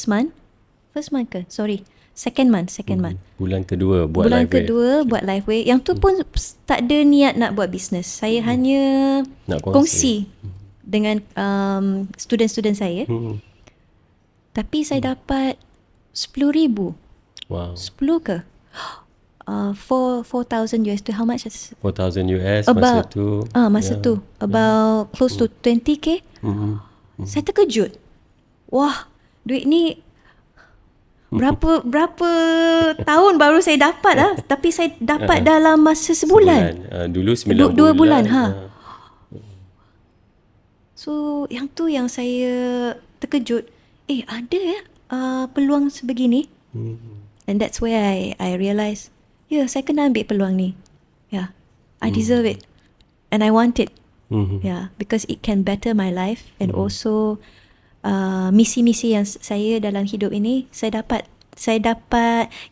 month ke? Sorry. Second month. Bulan kedua buat Bulan Lifeway. kedua buat Lifeway. Yang tu pun tak ada niat nak buat bisnes. Saya hanya nak kongsi dengan student-student saya. Tapi saya dapat $10,000. Wow. 10 ke? 4,000 US to how much? 4,000 US masa tu. Masa tu about close to 20k. Saya terkejut. Wah, duit ni berapa tahun baru saya dapat lah. Tapi saya dapat dalam masa sebulan. Dulu 9 bulan. 2 bulan. So yang tu yang saya terkejut. Ada ya peluang sebegini. And that's where I realise, saya kena ambil peluang ni. I deserve it. And I want it. Because it can better my life. And also misi-misi yang saya dalam hidup ini, saya dapat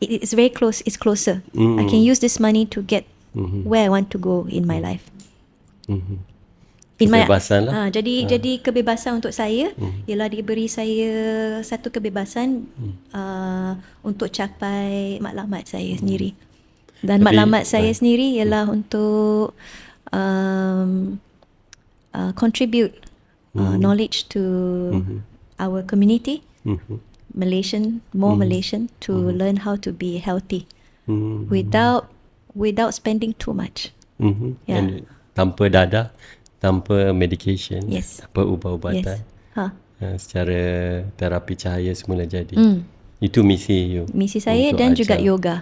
it's very close, it's closer. I can use this money to get where I want to go in my life. Kebebasan lah. Jadi kebebasan untuk saya ialah diberi saya satu kebebasan untuk capai matlamat saya sendiri. Dan matlamat saya sendiri ialah untuk contribute knowledge to our community, Malaysian to learn how to be healthy without spending too much. And tanpa dadah, tanpa medication, tanpa ubat-ubatan, secara terapi cahaya semula jadi. Itu misi you. Misi saya dan juga yoga.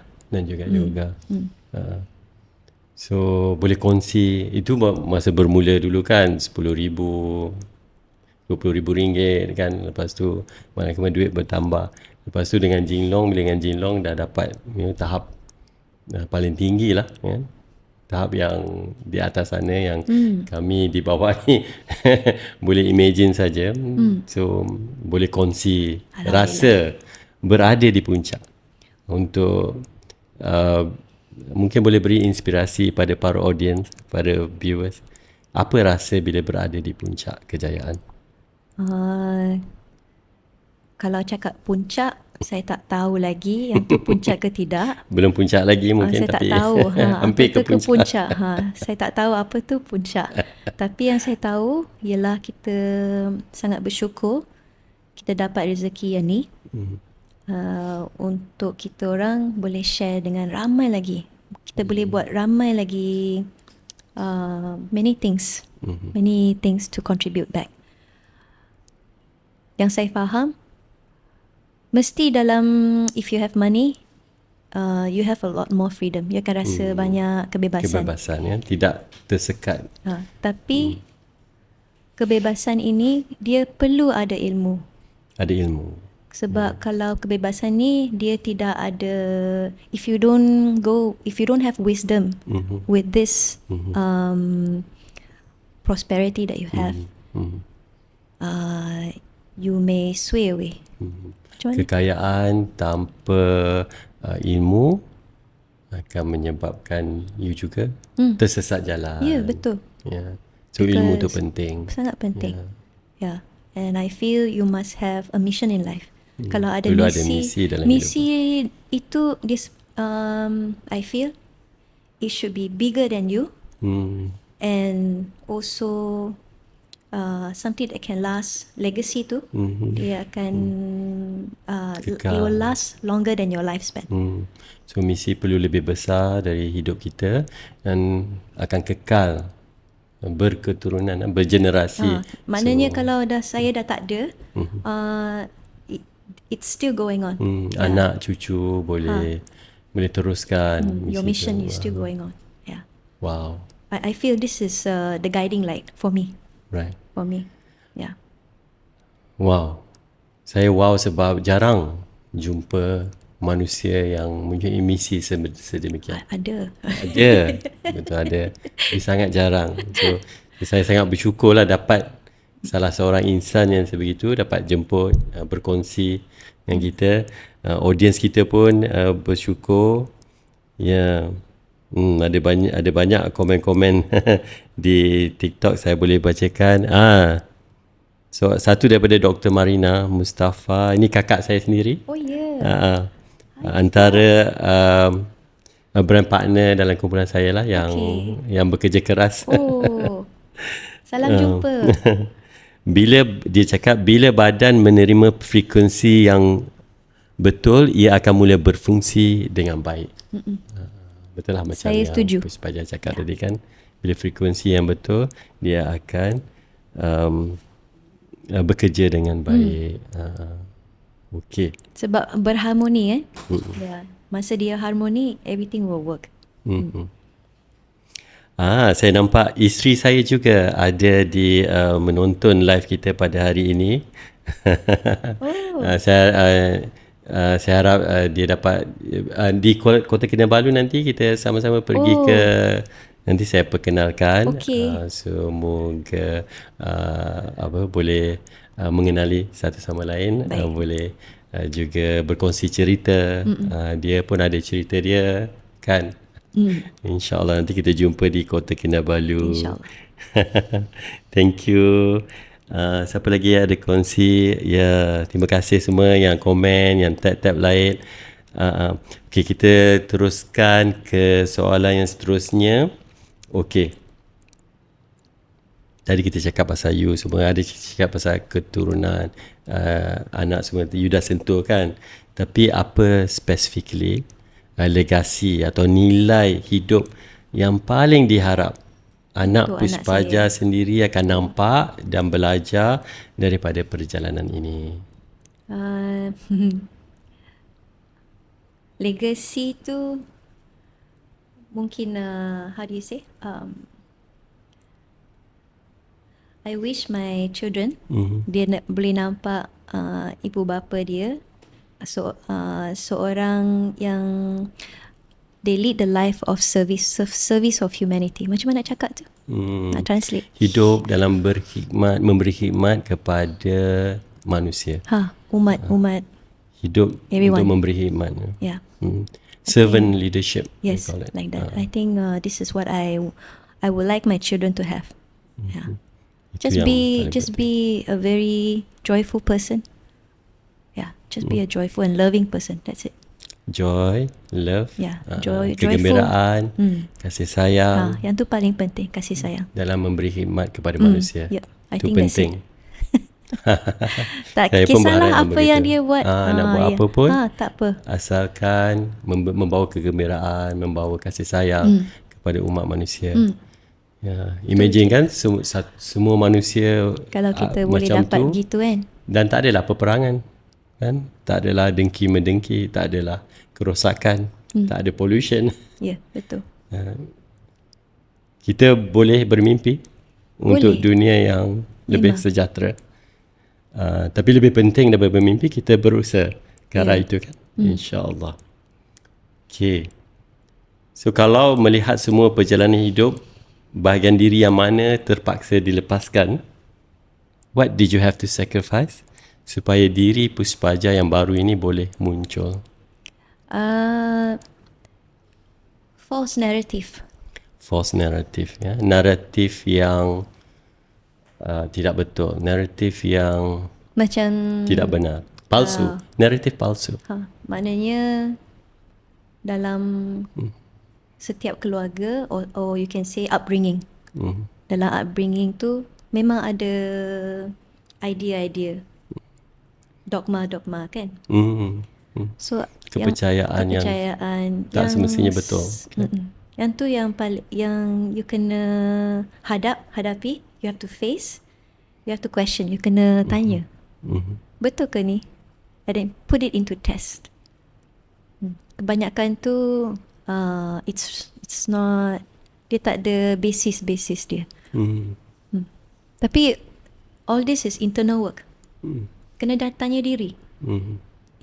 So boleh kongsi, itu masa bermula dulu kan RM10,000, RM20,000 kan. Lepas tu malam-malam duit bertambah. Lepas tu dengan Jinlong dah dapat tahap paling tinggi lah kan. Tahap yang di atas sana yang kami di bawah ni boleh imagine saja. So boleh kongsi rasa berada di puncak untuk mungkin boleh beri inspirasi pada para audience, para viewers. Apa rasa bila berada di puncak kejayaan? Kalau cakap puncak, saya tak tahu lagi yang tu puncak ke tidak. Belum puncak lagi mungkin, saya tapi tak tahu hampir apa ke puncak. Saya tak tahu apa tu puncak. Tapi yang saya tahu ialah kita sangat bersyukur kita dapat rezeki yang ni. Untuk kita orang boleh share dengan ramai lagi. Kita boleh buat ramai lagi many things to contribute back. Yang saya faham, mesti dalam, if you have money, you have a lot more freedom. You akan rasa banyak kebebasan. Kebebasan ya, tidak tersekat. Tapi kebebasan ini dia perlu ada ilmu. Ada ilmu. Sebab kalau kebebasan ni dia tidak ada, if you don't have wisdom with this prosperity that you have, you may sway away. Kekayaan tanpa ilmu akan menyebabkan you juga tersesat jalan. Ya, betul. So ilmu tu penting. Sangat penting. And I feel you must have a mission in life. Kalau ada misi dalam hidup. Itu this, I feel it should be bigger than you, and also something that can last. Legacy tu dia akan it will last longer than your lifespan. So misi perlu lebih besar dari hidup kita dan akan kekal, berketurunan, bergenerasi. Maknanya kalau saya dah tak ada, it's still going on. Anak cucu boleh teruskan. Your mission is still going on. Wow. I feel this is the guiding light for me. Right. For me. Wow. Saya wow sebab jarang jumpa manusia yang mempunyai misi sedemikian. Ada. Betul ada. Tapi sangat jarang. So saya sangat bersyukurlah dapat salah seorang insan yang sebegitu, dapat jemput, berkongsi dengan kita. Audience kita pun bersyukur. Ada banyak komen-komen di TikTok saya boleh bacakan. So satu daripada Dr. Marina Mustafa, ini kakak saya sendiri. Oh ya. Antara brand partner dalam kumpulan saya lah yang bekerja keras. Salam jumpa. Bila dia cakap, bila badan menerima frekuensi yang betul, ia akan mula berfungsi dengan baik. Betul lah macam saya setuju. Puspaja cakap tadi kan. Bila frekuensi yang betul, dia akan bekerja dengan baik. Okey. Sebab berharmoni masa dia harmoni, everything will work. Saya nampak isteri saya juga ada di menonton live kita pada hari ini. Oh. Saya harap dia dapat di Kota Kinabalu nanti kita sama-sama pergi ke, nanti saya perkenalkan. Okey. Semoga boleh mengenali satu sama lain, boleh juga berkongsi cerita. Dia pun ada cerita dia kan. InsyaAllah nanti kita jumpa di Kota Kinabalu. InsyaAllah. Thank you. Siapa lagi ada kongsi? Ya, terima kasih semua yang komen, yang tap-tap like. Okay, kita teruskan ke soalan yang seterusnya. Okay. Tadi kita cakap pasal you semua, ada cakap pasal keturunan, anak semua, you dah sentuh kan. Tapi apa specifically legasi atau nilai hidup yang paling diharap anak Puspaja sendiri akan nampak dan belajar daripada perjalanan ini? Legacy tu mungkin how do you say, I wish my children dia boleh nampak ibu bapa dia seorang yang they lead the life of service of humanity. Macam mana nak cakap tu? Nak translate. Hidup dalam berkhidmat, memberi khidmat kepada manusia. Umat. Hidup Everyone. untuk memberi khidmat. Yeah. Servant leadership. Yes, like that. I think this is what I would like my children to have. Yeah. Just be a very joyful person. Yeah, just be a joyful and loving person. That's it. Joy, love, kegembiraan, kasih sayang. Yang tu paling penting, kasih sayang. Dalam memberi khidmat kepada manusia. Yep, I itu think penting. Tak saya kisahlah apa yang dia buat. Nak buat apa pun. Tak apa. Asalkan membawa kegembiraan, membawa kasih sayang kepada umat manusia. Ya, imagine kan semua manusia kalau kita boleh macam dapat tu, gitu kan. Dan tak adalah peperangan kan, tak adalah dengki-mendengki, tak adalah kerosakan, tak ada pollution. Ya, betul. Kita boleh bermimpi untuk dunia yang lebih sejahtera. Tapi lebih penting daripada bermimpi, kita berusaha ke arah itu kan. InsyaAllah. Okay. So kalau melihat semua perjalanan hidup, bahagian diri yang mana terpaksa dilepaskan, what did you have to sacrifice supaya diri Puspaja yang baru ini boleh muncul? False narrative. False narrative, ya. Naratif yang tidak betul, naratif yang macam tidak benar, palsu, naratif palsu. Maknanya dalam setiap keluarga or you can say upbringing. Dalam upbringing tu memang ada idea-idea, dogma-dogma kan. So kepercayaan yang tak semestinya betul. Yang tu yang you kena hadapi, you have to face, you have to question, you kena tanya. Betul ke ni? And then put it into test. Kebanyakan tu it's not, dia tak ada basis dia. Tapi all this is internal work. Kena tanya diri.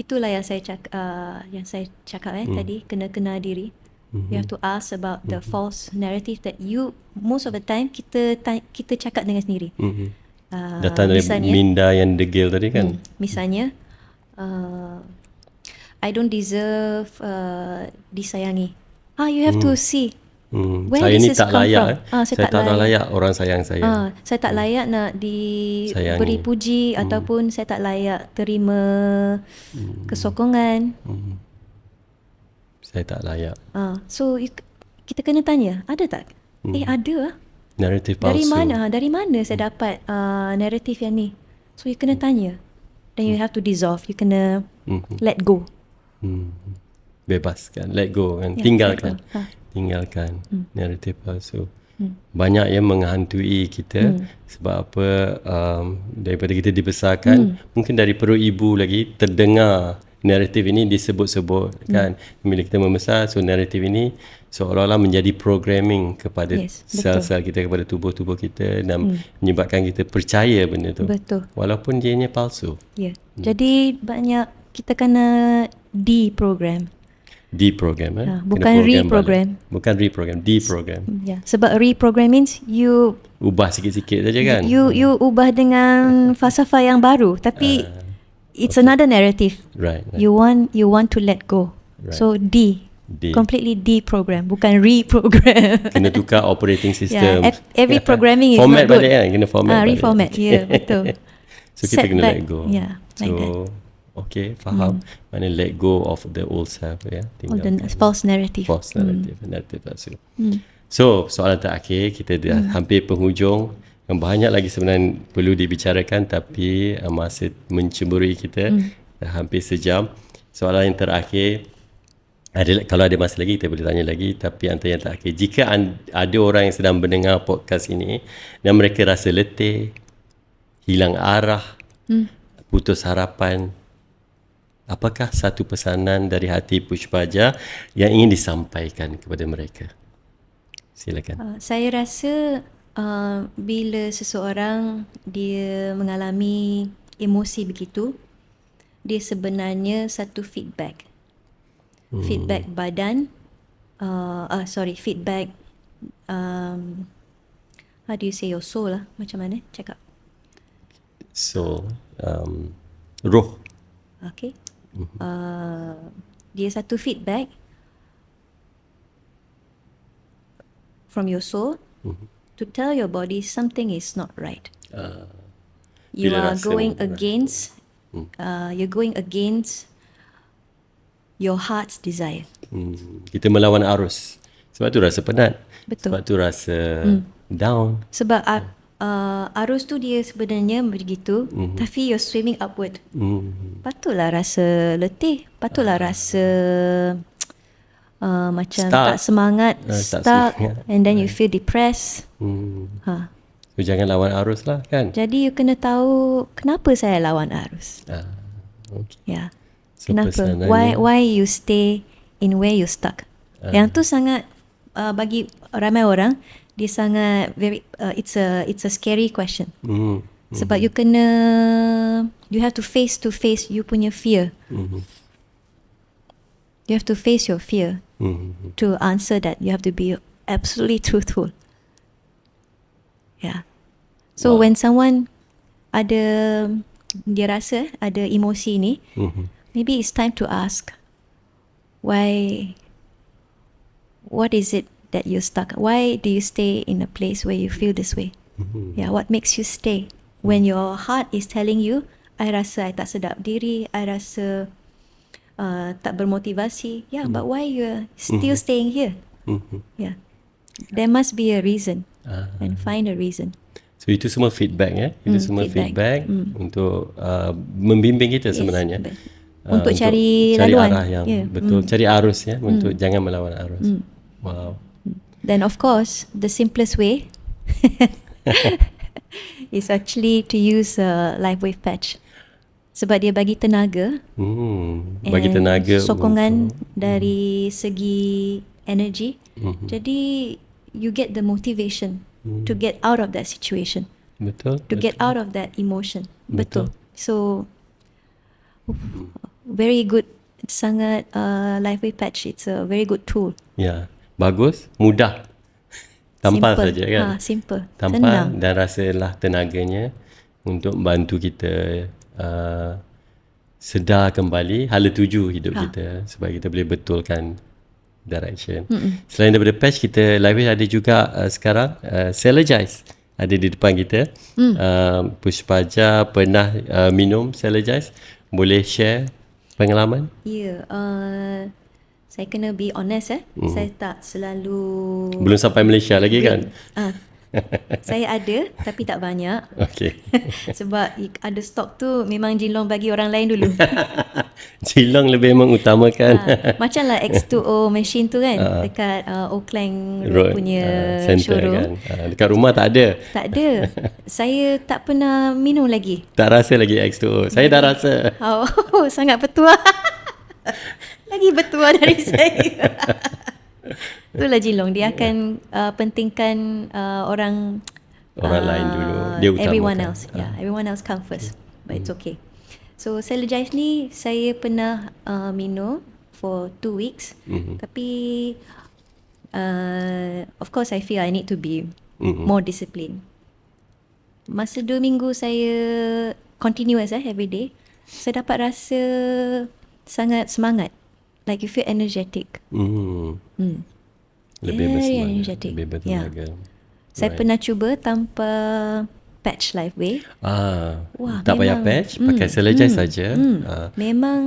Itulah yang saya cakap tadi, kena kenal diri. You have to ask about the false narrative that you most of the time kita cakap dengan sendiri. Datang dari minda yang degil tadi kan. Misalnya I don't deserve disayangi. You have to see where saya this ni is tak come layak. from. Saya tak layak orang sayang saya. Saya tak layak nak diberi puji ataupun saya tak layak terima kesokongan. Saya tak layak. So kita kena tanya, ada tak? Ada lah. Naratif palsu. Dari mana saya dapat naratif yang ni? So you kena tanya. Then you have to dissolve. You kena let go. Bebaskan, let go kan. Tinggalkan. Tinggalkan naratif palsu. Banyak yang menghantui kita. Sebab apa? Daripada kita dibesarkan, mungkin dari perut ibu lagi terdengar naratif ini disebut-sebut kan. Bila kita membesar, so naratif ini seolah-olah menjadi programming kepada Yes, sel-sel kita, kepada tubuh-tubuh kita dan menyebabkan kita percaya benda tu. Betul. Walaupun dianya palsu. Ya. Jadi banyak kita kena deprogram. Deprogram Ha, Kena bukan program reprogram. balik. Bukan reprogram, deprogram. Ya. Sebab reprogram means you Ubah sikit-sikit saja kan. you ubah dengan falsafah yang baru, tapi it's another narrative. Right. You want to let go. Right. So De- completely deprogram, bukan reprogram. Kena tukar operating system. Every programming is format not good. balik kan. Kena format balik. Reformat. Ya, betul. So kita Set kena back. let go. Yeah, So like that. okay, faham. Mana let go of the old self ya. All the false narrative. False narrative. Narrative palsu. So soalan terakhir, kita dah hampir penghujung. Yang banyak lagi sebenarnya perlu dibicarakan, tapi masa mencemburui kita dah hampir sejam. Soalan yang terakhir, kalau ada masa lagi kita boleh tanya lagi, tapi antara yang terakhir, jika ada orang yang sedang mendengar podcast ini dan mereka rasa letih, hilang arah, putus harapan, apakah satu pesanan dari hati Pushpaja yang ingin disampaikan kepada mereka? Silakan. Saya rasa bila seseorang dia mengalami emosi begitu, dia sebenarnya satu feedback. Feedback badan, feedback, how do you say your soul lah? Macam mana cakap? So, roh. Okay. Dia satu feedback from your soul to tell your body something is not right. You bila are rasa going berat. against you're going against your heart's desire. Kita melawan arus. Sebab tu rasa penat. Betul. Sebab tu rasa down. Sebab arus tu dia sebenarnya begitu, tapi you're swimming upward. Patutlah rasa letih, patutlah rasa macam Stuck. tak semangat, Tak stuck, semangat. and then you feel depressed. So jangan lawan arus lah kan. Jadi you kena tahu kenapa saya lawan arus. Okay. Ya. So Kenapa? pesanannya- Why you stay in where you stuck? Yang tu sangat bagi ramai orang dia sangat it's a scary question. Sebab you have to face you punya fear. You have to face your fear to answer that. You have to be absolutely truthful. Yeah. So when someone dia rasa ada emosi ni, maybe it's time to ask, what is it that you're stuck? Why do you stay in a place where you feel this way? Yeah, what makes you stay? When your heart is telling you, I rasa I tak sedap diri, I rasa tak bermotivasi. Yeah, but why you're still staying here? Yeah, there must be a reason, and find a reason. So itu semua feedback ya. Itu semua feedback untuk membimbing kita sebenarnya. Untuk cari laluan. Arah yang betul, cari arus ya, untuk jangan melawan arus. Wow. Then of course, the simplest way is actually to use a live wave patch. Sebab dia bagi tenaga. Bagi and tenaga. sokongan dari segi energy. Jadi you get the motivation to get out of that situation. Betul. To get out of that emotion. Betul. So very good. Sangat live wave patch. It's a very good tool. Ya, bagus, mudah. Tampal Simple. saja kan. Simple. Tampal Senang. dan rasalah tenaganya untuk membantu kita sedar kembali hala tuju hidup kita supaya kita boleh betulkan direction. Selain daripada patch, kita live ada juga sekarang Celergize ada di depan kita. Pushpaja pernah minum Celergize. Boleh share pengalaman? Ya, saya kena be honest saya tak selalu Belum sampai Malaysia lagi kan? saya ada tapi tak banyak. Okey. Sebab ada stok tu memang Jinlong bagi orang lain dulu. Cilong lebih mengutamakan Macam lah X2O machine tu kan dekat Oakland Road punya center showroom. kan. Dekat rumah tak ada. Tak ada. Saya tak pernah minum lagi. Tak rasa lagi X2O. Saya dah rasa. Oh, sangat petua. lagi bertuah dari saya. Itulah Jin Long, dia akan pentingkan orang lain dulu. Dia utamakan. Everyone else. Everyone else come first. But it's okay. So Celergize ni saya pernah minum for 2 weeks. Tapi of course I feel I need to be more disciplined. Masa 2 minggu saya continuous every day, saya dapat rasa sangat semangat. Like you feel energetic. Lebih Very bersemangat, energetic. lebih bertenaga. Saya pernah cuba tanpa patch Lifeway. Wah, Tak payah patch, pakai Celergize saja. Memang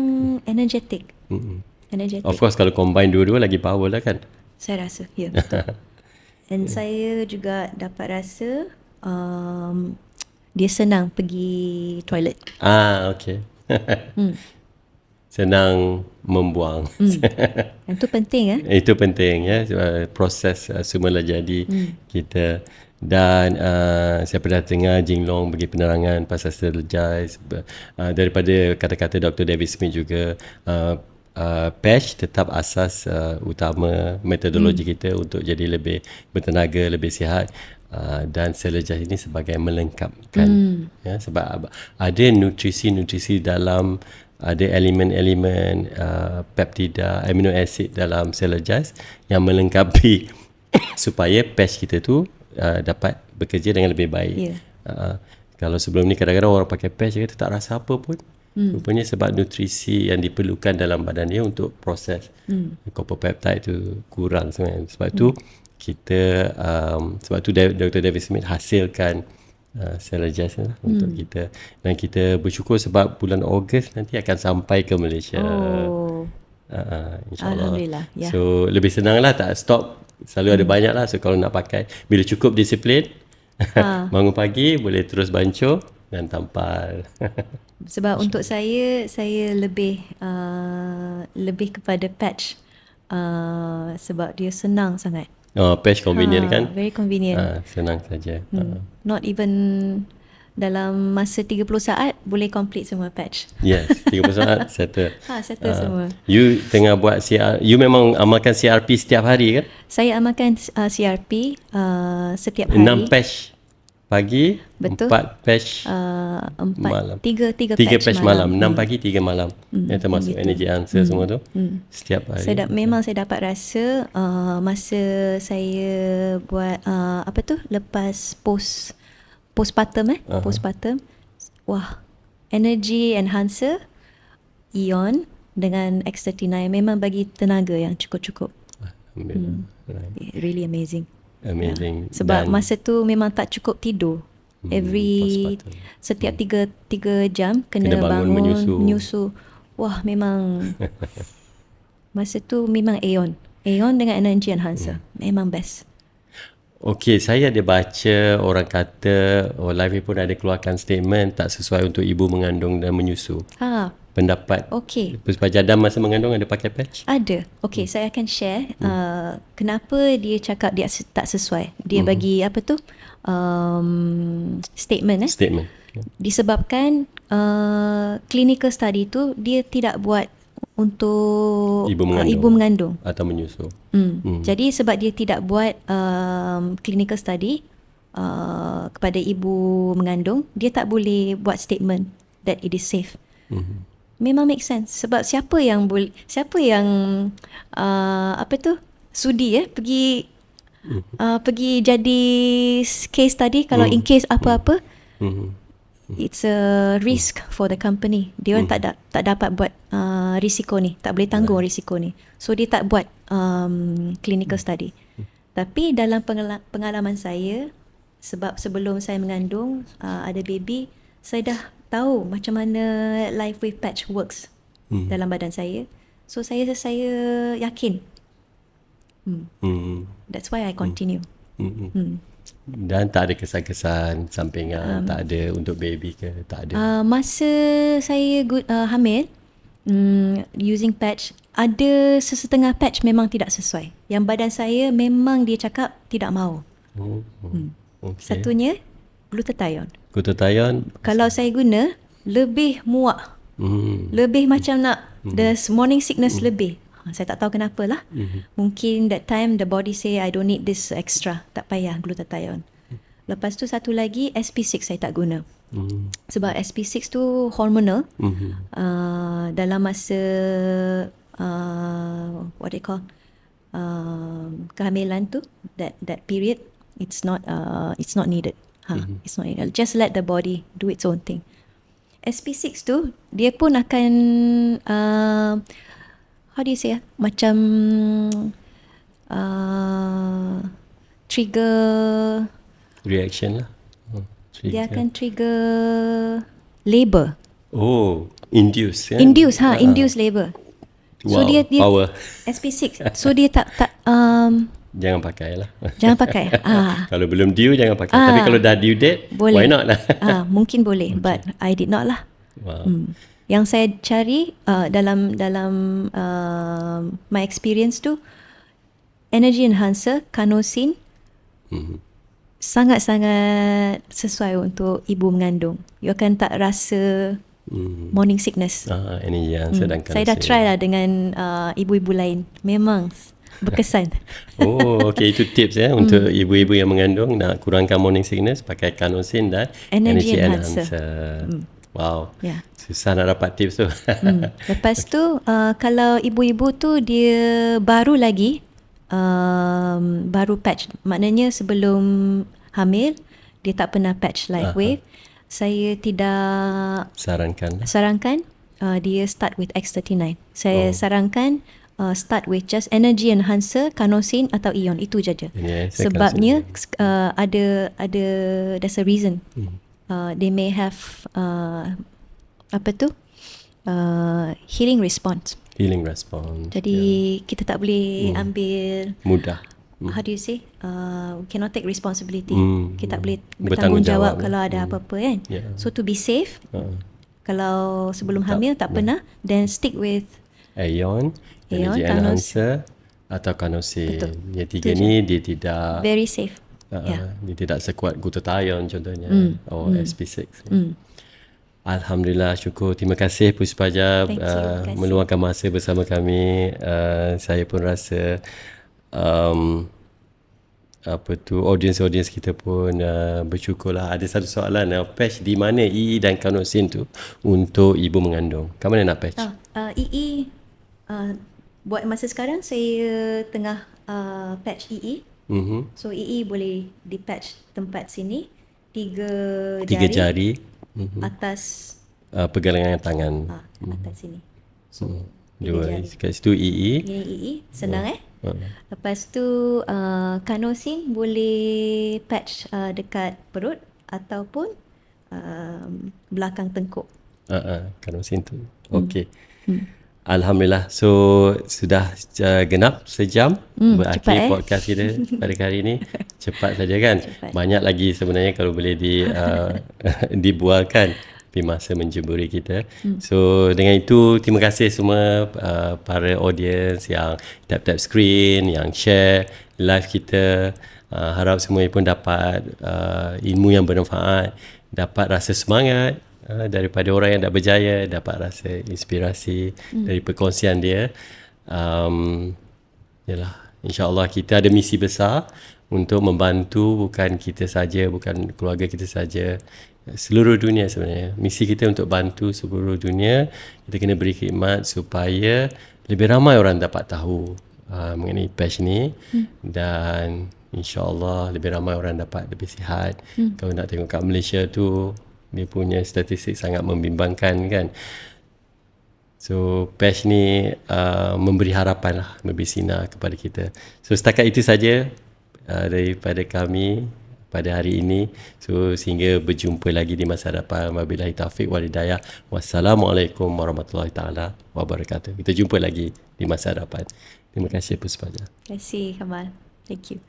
energetic. Energetic. Of course kalau combine dua-dua lagi power lah kan. Saya rasa, ya, betul. And saya juga dapat rasa dia senang pergi toilet. Okay. Senang membuang. Itu penting Itu penting ya, proses semula jadi kita. Dan saya pernah dengar Jin Long bagi penerangan pasal Celergize daripada kata-kata Dr. David Smith juga. Patch tetap asas utama metodologi kita untuk jadi lebih bertenaga, lebih sihat. Dan Celergize ini sebagai melengkapkan. Ya, sebab ada nutrisi-nutrisi dalam, ada elemen-elemen peptida, amino acid dalam Celergize yang melengkapi supaya patch kita tu dapat bekerja dengan lebih baik. Kalau sebelum ni kadang-kadang orang pakai patch kata tak rasa apa pun. Rupanya sebab nutrisi yang diperlukan dalam badan dia untuk proses copper-peptide tu kurang sebenarnya. Sebab tu kita sebab tu Dr. David Smith hasilkan Celergize untuk kita. Dan kita bersyukur sebab bulan Ogos nanti akan sampai ke Malaysia. InsyaAllah. Alhamdulillah. So lebih senang lah, tak stop. Selalu ada banyak lah. So kalau nak pakai, bila cukup disiplin, bangun pagi boleh terus bancuh dan tampal. Sebab untuk saya lebih kepada patch sebab dia senang sangat. Patch convenient kan? Very convenient. Senang saja. Not even dalam masa 30 saat boleh complete semua patch. Yes, 30 saat settle. Settle semua. You tengah buat you memang amalkan CRP setiap hari kan? Saya amalkan CRP setiap hari. 6 patch pagi, betul. 4 patch 4 malam. 3 patch malam. 6 pagi, 3 malam. Yang termasuk energy answer semua tu. Setiap hari. Memang saya dapat rasa masa saya buat lepas postpartum postpartum, wah, energy enhancer Ion dengan X39 memang bagi tenaga yang cukup-cukup. Right. Really amazing. Sebab masa tu memang tak cukup tidur. Setiap 3 jam kena bangun menyusu. Wah, memang masa tu memang Aeon dengan energy enhancer memang best. Okey, saya ada baca orang kata Lifeway pun ada keluarkan statement tak sesuai untuk ibu mengandung dan menyusu. Pendapat Jadam masa mengandung ada pakai patch? Ada. Okey, saya akan share kenapa dia cakap dia tak sesuai. Dia bagi statement. Statement. Disebabkan clinical study tu dia tidak buat untuk ibu mengandung atau menyusu. Jadi sebab dia tidak buat clinical study kepada ibu mengandung, dia tak boleh buat statement that it is safe. Memang make sense sebab siapa yang sudi pergi jadi case study kalau in case apa-apa. It's a risk for the company. Dia orang tak dapat buat risiko ni, tak boleh tanggung risiko ni. So dia tak buat clinical study. Tapi dalam pengalaman saya, sebab sebelum saya mengandung ada baby, saya dah tahu macam mana Lifeway patch works dalam badan saya. So saya yakin. That's why I continue. Dan tak ada kesan-kesan sampingan, tak ada untuk baby ke? Tak ada. Masa saya hamil, using patch, ada sesetengah patch memang tidak sesuai. Yang badan saya memang dia cakap tidak mahu. Okay. Satunya glutathione. Kalau saya guna, lebih muak. Lebih macam nak the morning sickness lebih. Saya tak tahu kenapa lah. Mungkin that time the body say I don't need this extra. Tak payah glutathione. Lepas tu satu lagi SP6 saya tak guna. Sebab SP6 tu hormonal. Dalam masa what they call kehamilan tu, that period, it's not needed. It's not needed. Just let the body do its own thing. SP6 tu dia pun akan how do you say macam trigger Reaction lah. dia akan trigger labor. Oh, induce kan? Induce labor. So Wow, dia power. SP6. So dia tak Jangan pakai lah. jangan pakai. Kalau belum due jangan pakai. Tapi kalau dah due date, Boleh. why not lah? Mungkin boleh, but I did not lah. Wow. Yang saya cari dalam my experience tu, energy enhancer, Carnosine, sangat-sangat sesuai untuk ibu mengandung. You akan tak rasa morning sickness. Ini yang sedang Saya dah try lah dengan ibu-ibu lain. Memang berkesan. Oh, okay. Itu tips ya untuk ibu-ibu yang mengandung nak kurangkan morning sickness, pakai Carnosine dan Energy enhancer. Wow. Ya. Susah nak dapat tips tu. Lepas tu kalau ibu-ibu tu dia baru lagi baru patch, maknanya sebelum hamil dia tak pernah patch LifeWave, saya tidak sarankan dia start with X39. Saya sarankan start with just energy enhancer, Carnosine atau Ion, itu saja. Sebabnya ada there's a reason. They may have healing response. Jadi kita tak boleh ambil mudah. How do you say? We cannot take responsibility. Kita tak boleh bertanggungjawab kalau ada apa-apa kan. So to be safe, kalau sebelum hamil tak pernah, then stick with Ion, energy enhancer atau Carnosine. Yang tiga ni dia tidak very safe. Dia tidak sekuat glutathione contohnya, atau SP6. Alhamdulillah, syukur. Terima kasih Puspa Jab meluangkan masa bersama kami. Saya pun rasa audiens kita pun bersyukurlah. Ada satu soalan, patch di mana EE dan Carnosine tu untuk ibu mengandung? Kat mana nak patch? EE buat masa sekarang saya tengah patch EE. So EE boleh di patch tempat sini, tiga jari. Atas pergelangan tangan. Atas sini. So dua kat situ EE. Ini EE, senang Lepas tu Carnosine boleh patch dekat perut ataupun belakang tengkuk. Carnosine tu. Okey. Alhamdulillah. So sudah genap sejam berakhir podcast kita pada hari ini. Cepat saja kan? Banyak lagi sebenarnya kalau boleh dibualkan, tapi masa menjemburi kita. So dengan itu, terima kasih semua para audience yang tap-tap screen, yang share live kita. Harap semua pun dapat ilmu yang bermanfaat, dapat rasa semangat daripada orang yang dah berjaya, dapat rasa inspirasi dari perkongsian dia. Yalah, insya-Allah kita ada misi besar untuk membantu bukan kita saja, bukan keluarga kita saja, seluruh dunia sebenarnya. Misi kita untuk bantu seluruh dunia. Kita kena beri khidmat supaya lebih ramai orang dapat tahu mengenai patch ni, dan insya-Allah lebih ramai orang dapat lebih sihat. Kalau nak tengok kat Malaysia tu, dia punya statistik sangat membimbangkan kan. So patch ni memberi harapan lah, memberi sinar kepada kita. So setakat itu saja daripada kami pada hari ini. So sehingga berjumpa lagi di masa hadapan. Wabillahi taufiq wal hidayah. Wassalamualaikum warahmatullahi taala wabarakatuh. Kita jumpa lagi di masa hadapan. Terima kasih Puspa. Terima kasih Kamal. Thank you.